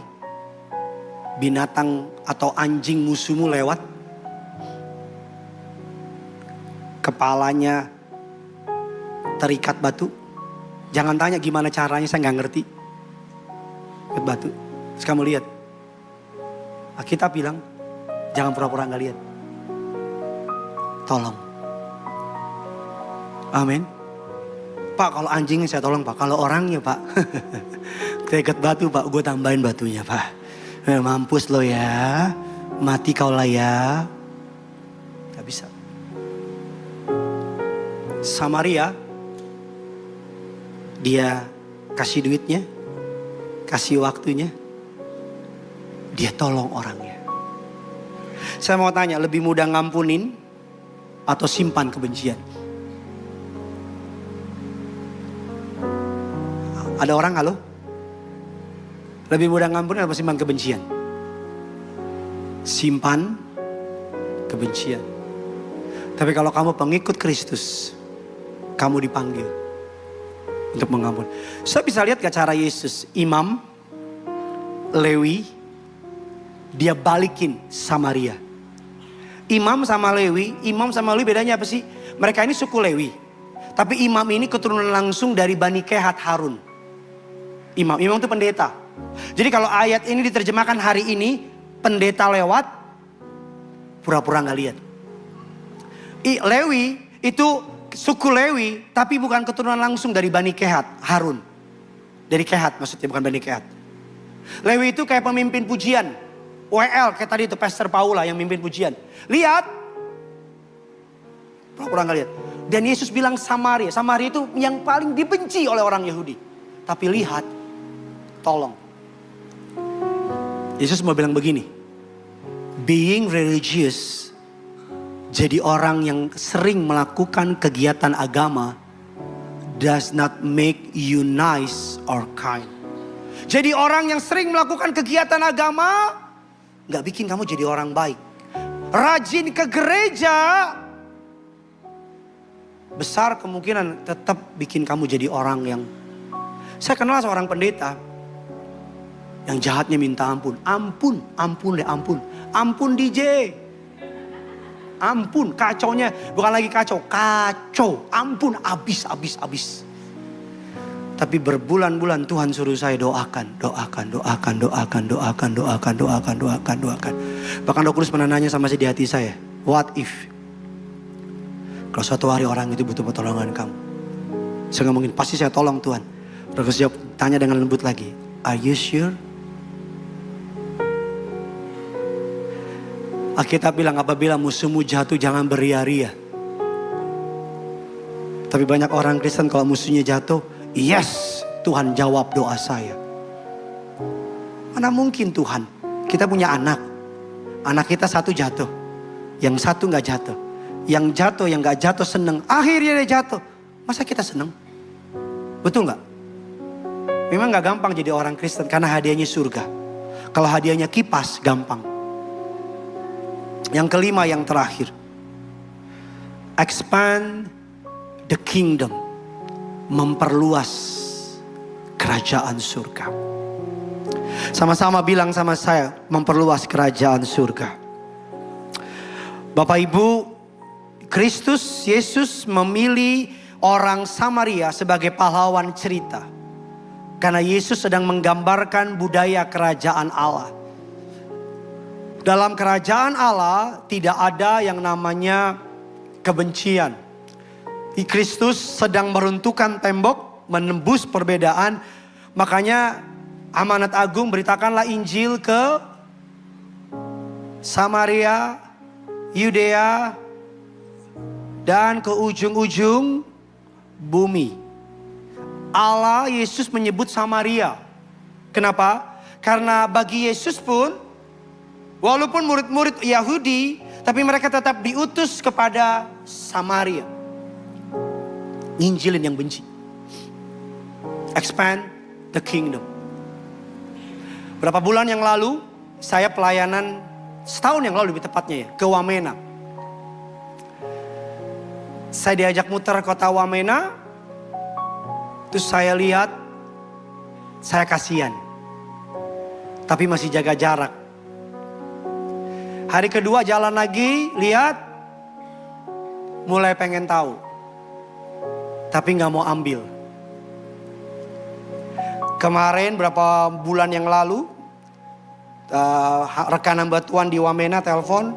binatang atau anjing musuhmu lewat, kepalanya terikat batu. Jangan tanya gimana caranya, saya nggak ngerti. Ikat batu. Terus kamu lihat. Kita bilang, jangan pura-pura nggak lihat. Tolong. Amin. Pak, kalau anjingnya saya tolong Pak. Kalau orangnya Pak, terikat batu Pak, gue tambahin batunya Pak. Mampus lo ya, mati kau lah ya. Gak bisa. Samaria, dia kasih duitnya, kasih waktunya, dia tolong orangnya. Saya mau tanya, lebih mudah ngampunin atau simpan kebencian? Ada orang, halo? Lebih mudah ngampunin atau simpan kebencian? Simpan kebencian. Tapi kalau kamu pengikut Kristus, kamu dipanggil untuk mengampuni. Saya bisa lihat gak cara Yesus? Imam, Lewi, dia balikin Samaria. Imam sama Lewi bedanya apa sih? Mereka ini suku Lewi. Tapi imam ini keturunan langsung dari Bani Kehat Harun. Imam itu pendeta. Jadi kalau ayat ini diterjemahkan hari ini, pendeta lewat, pura-pura gak lihat. Lewi itu suku Lewi, tapi bukan keturunan langsung dari Bani Kehat Harun. Dari Kehat maksudnya, bukan Bani Kehat. Lewi itu kayak pemimpin pujian. WL kayak tadi itu Pastor Paula yang mimpin pujian. Lihat. Pura-pura gak lihat. Dan Yesus bilang Samaria. Samaria itu yang paling dibenci oleh orang Yahudi. Tapi lihat. Tolong. Yesus mau bilang begini. Being religious. Jadi orang yang sering melakukan kegiatan agama. Does not make you nice or kind. Jadi orang yang sering melakukan kegiatan agama. Gak bikin kamu jadi orang baik. Rajin ke gereja. Besar kemungkinan tetap bikin kamu jadi orang yang. Saya kenal seorang pendeta. Yang jahatnya minta ampun. Ampun DJ. Ampun, kacaunya. Bukan lagi kacau. Ampun, abis. Tapi berbulan-bulan Tuhan suruh saya doakan. Bahkan Roh Kudus pernah nanya sama saya di hati saya. What if? Kalau suatu hari orang itu butuh pertolongan kamu. Saya ngomongin, pasti saya tolong Tuhan. Roh Kudus jawab, tanya dengan lembut lagi. Are you sure? Alkitab bilang, apabila musuhmu jatuh jangan beria-ria. Tapi banyak orang Kristen kalau musuhnya jatuh, yes, Tuhan jawab doa saya. Mana mungkin Tuhan? Kita punya anak. Anak kita satu jatuh. Yang satu gak jatuh. Yang jatuh, yang gak jatuh seneng. Akhirnya dia jatuh. Masa kita seneng? Betul gak? Memang gak gampang jadi orang Kristen karena hadiahnya surga. Kalau hadiahnya kipas, gampang. Yang kelima, yang terakhir. Expand the kingdom. Memperluas kerajaan surga. Sama-sama bilang sama saya, memperluas kerajaan surga. Bapak Ibu, Kristus Yesus memilih orang Samaria sebagai pahlawan cerita. Karena Yesus sedang menggambarkan budaya kerajaan Allah. Dalam kerajaan Allah tidak ada yang namanya kebencian. Kristus sedang meruntuhkan tembok, menembus perbedaan. Makanya amanat agung, beritakanlah Injil ke Samaria, Yudea, dan ke ujung-ujung bumi. Allah, Yesus menyebut Samaria. Kenapa? Karena bagi Yesus pun, walaupun murid-murid Yahudi, tapi mereka tetap diutus kepada Samaria. Injilin yang benci. Expand the kingdom. Berapa bulan yang lalu, saya pelayanan setahun yang lalu lebih tepatnya ya, ke Wamena. Saya diajak muter kota Wamena. Terus saya lihat, saya kasihan. Tapi masih jaga jarak. Hari kedua jalan lagi, lihat. Mulai pengen tahu. Tapi gak mau ambil. Kemarin berapa bulan yang lalu, rekanan batuan di Wamena telepon,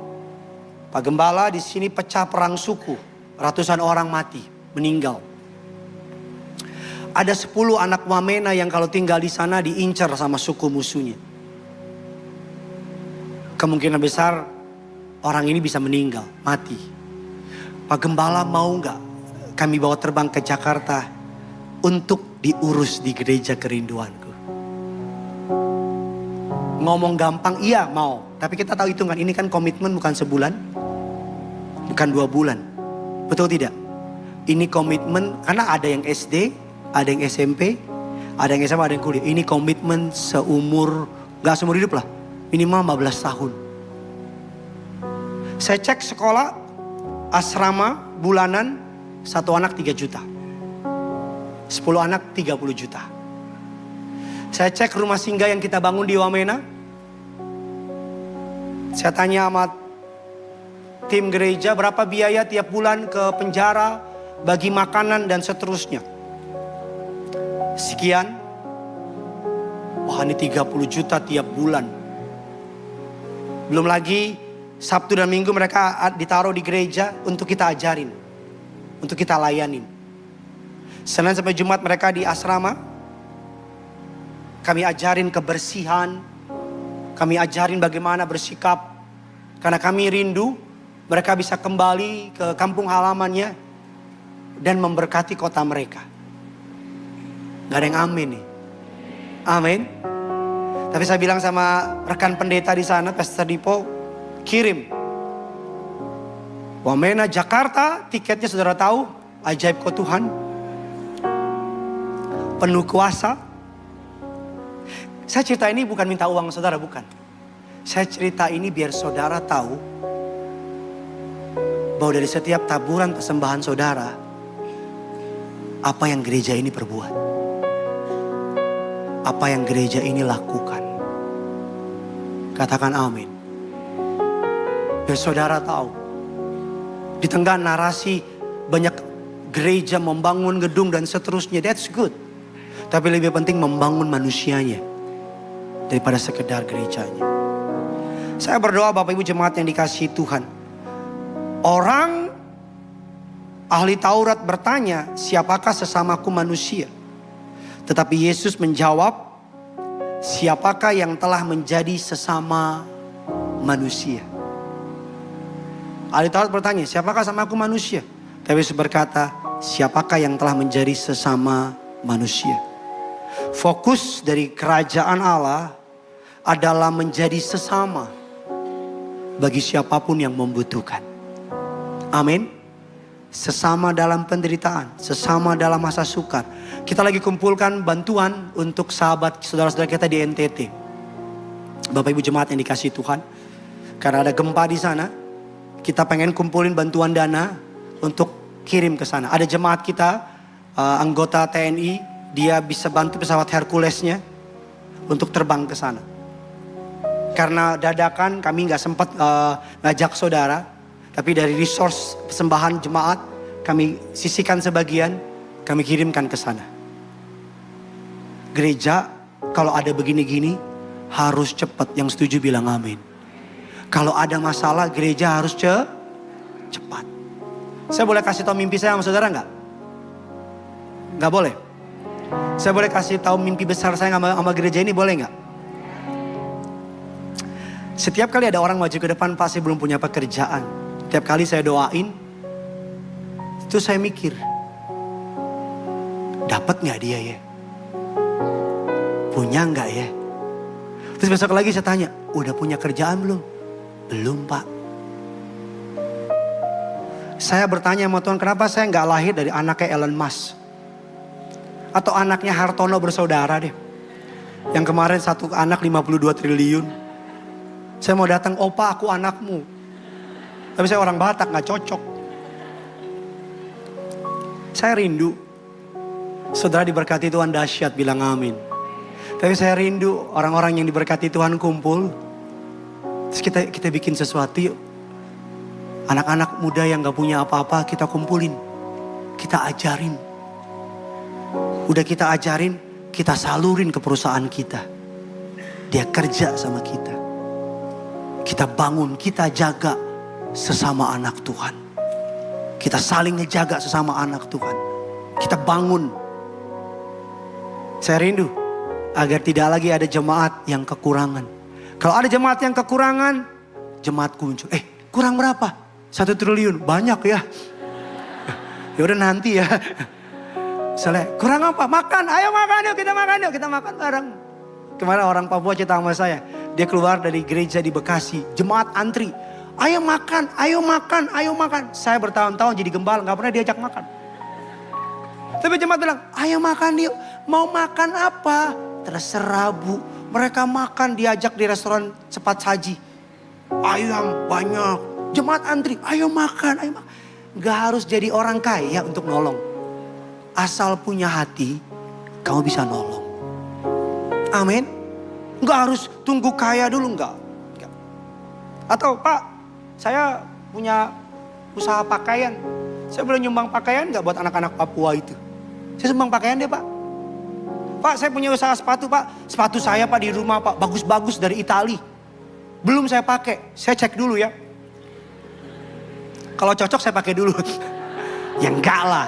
Pak Gembala di sini pecah perang suku. Ratusan orang mati, meninggal. Ada 10 anak Wamena yang kalau tinggal di sana diincar sama suku musuhnya. Kemungkinan besar orang ini bisa meninggal, mati. Pak Gembala mau nggak kami bawa terbang ke Jakarta untuk diurus di gereja kerinduanku? Ngomong gampang, iya mau. Tapi kita tahu hitungan, ini kan komitmen bukan sebulan, bukan 2 bulan. Betul tidak? Ini komitmen, karena ada yang SD, ada yang SMP, ada yang SMA, ada yang kuliah. Ini komitmen seumur, gak seumur hidup lah. Minimal 15 tahun. Saya cek sekolah, asrama, bulanan, 1 anak 3 juta. 10 anak 30 juta. Saya cek rumah singgah yang kita bangun di Wamena. Saya tanya sama tim gereja berapa biaya tiap bulan ke penjara, bagi makanan dan seterusnya. Sekian. Wah, ini 30 juta tiap bulan. Belum lagi Sabtu dan Minggu mereka ditaruh di gereja untuk kita ajarin, untuk kita layanin. Senin sampai Jumat mereka di asrama. Kami ajarin kebersihan, kami ajarin bagaimana bersikap. Karena kami rindu mereka bisa kembali ke kampung halamannya dan memberkati kota mereka. Gak ada yang amin nih. Amin. Tapi saya bilang sama rekan pendeta di sana, Pastor Dipo, kirim. Wamena Jakarta, tiketnya saudara tahu, ajaib kau Tuhan. Penuh kuasa. Saya cerita ini bukan minta uang saudara, bukan. Saya cerita ini biar saudara tahu bahwa dari setiap taburan persembahan saudara, apa yang gereja ini perbuat, apa yang gereja ini lakukan. Katakan amin. Biar saudara tahu, di tengah narasi banyak gereja membangun gedung dan seterusnya, that's good. Tapi lebih penting membangun manusianya daripada sekedar gerejanya. Saya berdoa Bapak Ibu jemaat yang dikasihi Tuhan. Orang ahli Taurat bertanya, siapakah sesamaku manusia? Tetapi Yesus menjawab, siapakah yang telah menjadi sesama manusia? Ahli Taurat bertanya, siapakah sesamaku manusia? Tapi Yesus berkata, siapakah yang telah menjadi sesama manusia? Fokus dari kerajaan Allah adalah menjadi sesama bagi siapapun yang membutuhkan. Amin. Sesama dalam penderitaan, sesama dalam masa sukar. Kita lagi kumpulkan bantuan untuk sahabat saudara-saudara kita di NTT. Bapak Ibu jemaat yang dikasihi Tuhan, karena ada gempa di sana, kita pengen kumpulin bantuan dana untuk kirim ke sana. Ada jemaat kita, anggota TNI, dia bisa bantu pesawat Herculesnya untuk terbang ke sana. Karena dadakan kami gak sempat ngajak saudara. Tapi dari resource persembahan jemaat, kami sisihkan sebagian, kami kirimkan ke sana. Gereja kalau ada begini-gini harus cepat. Yang setuju bilang amin. Kalau ada masalah gereja harus cepat. Saya boleh kasih tahu mimpi saya sama saudara nggak? Nggak boleh? Saya boleh kasih tahu mimpi besar saya sama gereja ini, boleh nggak? Setiap kali ada orang maju ke depan pasti belum punya pekerjaan. Tiap kali saya doain, itu saya mikir, dapat nggak dia ya? Punya nggak ya? Terus besok lagi saya tanya, udah punya kerjaan belum? Belum Pak. Saya bertanya sama Tuhan, kenapa saya nggak lahir dari anaknya Elon Musk? Atau anaknya Hartono bersaudara deh. Yang kemarin satu anak 52 triliun. Saya mau datang, opa aku anakmu. Tapi saya orang Batak, gak cocok. Saya rindu. Saudara diberkati Tuhan dahsyat, bilang amin. Tapi saya rindu orang-orang yang diberkati Tuhan kumpul. Terus kita bikin sesuatu yuk. Anak-anak muda yang gak punya apa-apa kita kumpulin. Kita ajarin. Udah kita ajarin, kita salurin ke perusahaan kita. Dia kerja sama kita. Kita bangun, kita jaga sesama anak Tuhan. Kita saling ngejaga sesama anak Tuhan. Kita bangun. Saya rindu agar tidak lagi ada jemaat yang kekurangan. Kalau ada jemaat yang kekurangan, jemaatku muncul. Kurang berapa? 1 triliun. Banyak ya. Ya udah nanti ya. Misalnya, kurang apa? Makan. Ayo makan yuk, kita makan yuk. Kita makan bareng. Kemarin orang Papua cerita sama saya. Dia keluar dari gereja di Bekasi. Jemaat antri. Ayo makan, ayo makan, ayo makan. Saya bertahun-tahun jadi gembala, gak pernah diajak makan. Tapi jemaat bilang, ayo makan yuk. Mau makan apa? Terserah bu. Mereka makan, diajak di restoran cepat saji. Ayam banyak. Jemaat antri, ayo makan, ayo makan. Gak harus jadi orang kaya untuk nolong. Asal punya hati, kamu bisa nolong. Amin. Gak harus tunggu kaya dulu, enggak. Atau Pak, saya punya usaha pakaian. Saya boleh nyumbang pakaian gak buat anak-anak Papua itu? Saya sumbang pakaian deh Pak. Pak, saya punya usaha sepatu Pak. Sepatu saya Pak di rumah Pak, bagus-bagus dari Itali. Belum saya pakai, saya cek dulu ya. Kalau cocok saya pakai dulu. Ya enggak lah.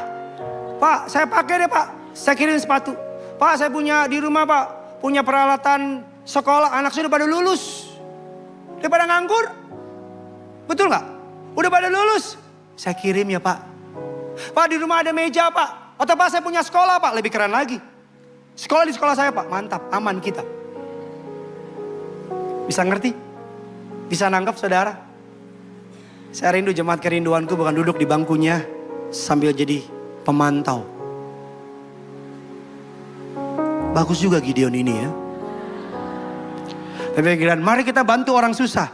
Pak, saya pakai deh Pak, saya kirim sepatu. Pak, saya punya di rumah Pak, punya peralatan sekolah, anak saya udah pada lulus. Udah pada nganggur. Betul gak? Udah pada lulus. Saya kirim ya Pak. Pak, di rumah ada meja Pak. Atau Pak, saya punya sekolah Pak, lebih keren lagi. Sekolah di sekolah saya Pak, mantap, aman kita. Bisa ngerti? Bisa nangkap saudara? Saya rindu jemaat kerinduanku bukan duduk di bangkunya sambil jadi pemantau. Bagus juga Gideon ini ya. Tapi pikiran, mari kita bantu orang susah.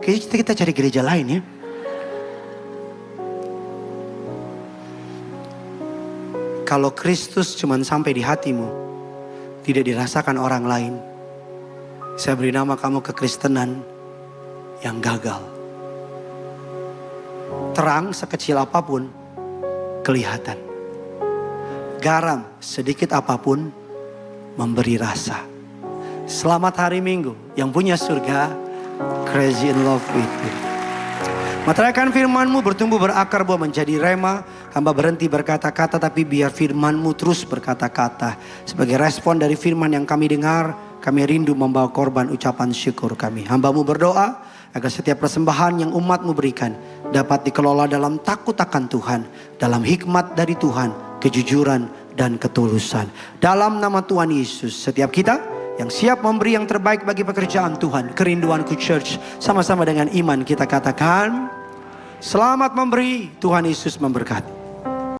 Kayaknya kita cari gereja lain ya. Kalau Kristus cuma sampai di hatimu, tidak dirasakan orang lain. Saya beri nama kamu kekristenan yang gagal. Terang sekecil apapun kelihatan. Garam sedikit apapun memberi rasa. Selamat hari Minggu. Yang punya surga, crazy in love with you. Materaikan firman-Mu bertumbuh berakar buah menjadi rema. Hamba berhenti berkata-kata tapi biar firman-Mu terus berkata-kata. Sebagai respon dari firman yang kami dengar, kami rindu membawa korban ucapan syukur kami. Hamba-Mu berdoa agar setiap persembahan yang umat-Mu berikan dapat dikelola dalam takut akan Tuhan, dalam hikmat dari Tuhan, kejujuran dan ketulusan. Dalam nama Tuhan Yesus, setiap kita yang siap memberi yang terbaik bagi pekerjaan Tuhan, Kerinduanku Church, sama-sama dengan iman kita katakan, selamat memberi, Tuhan Yesus memberkati.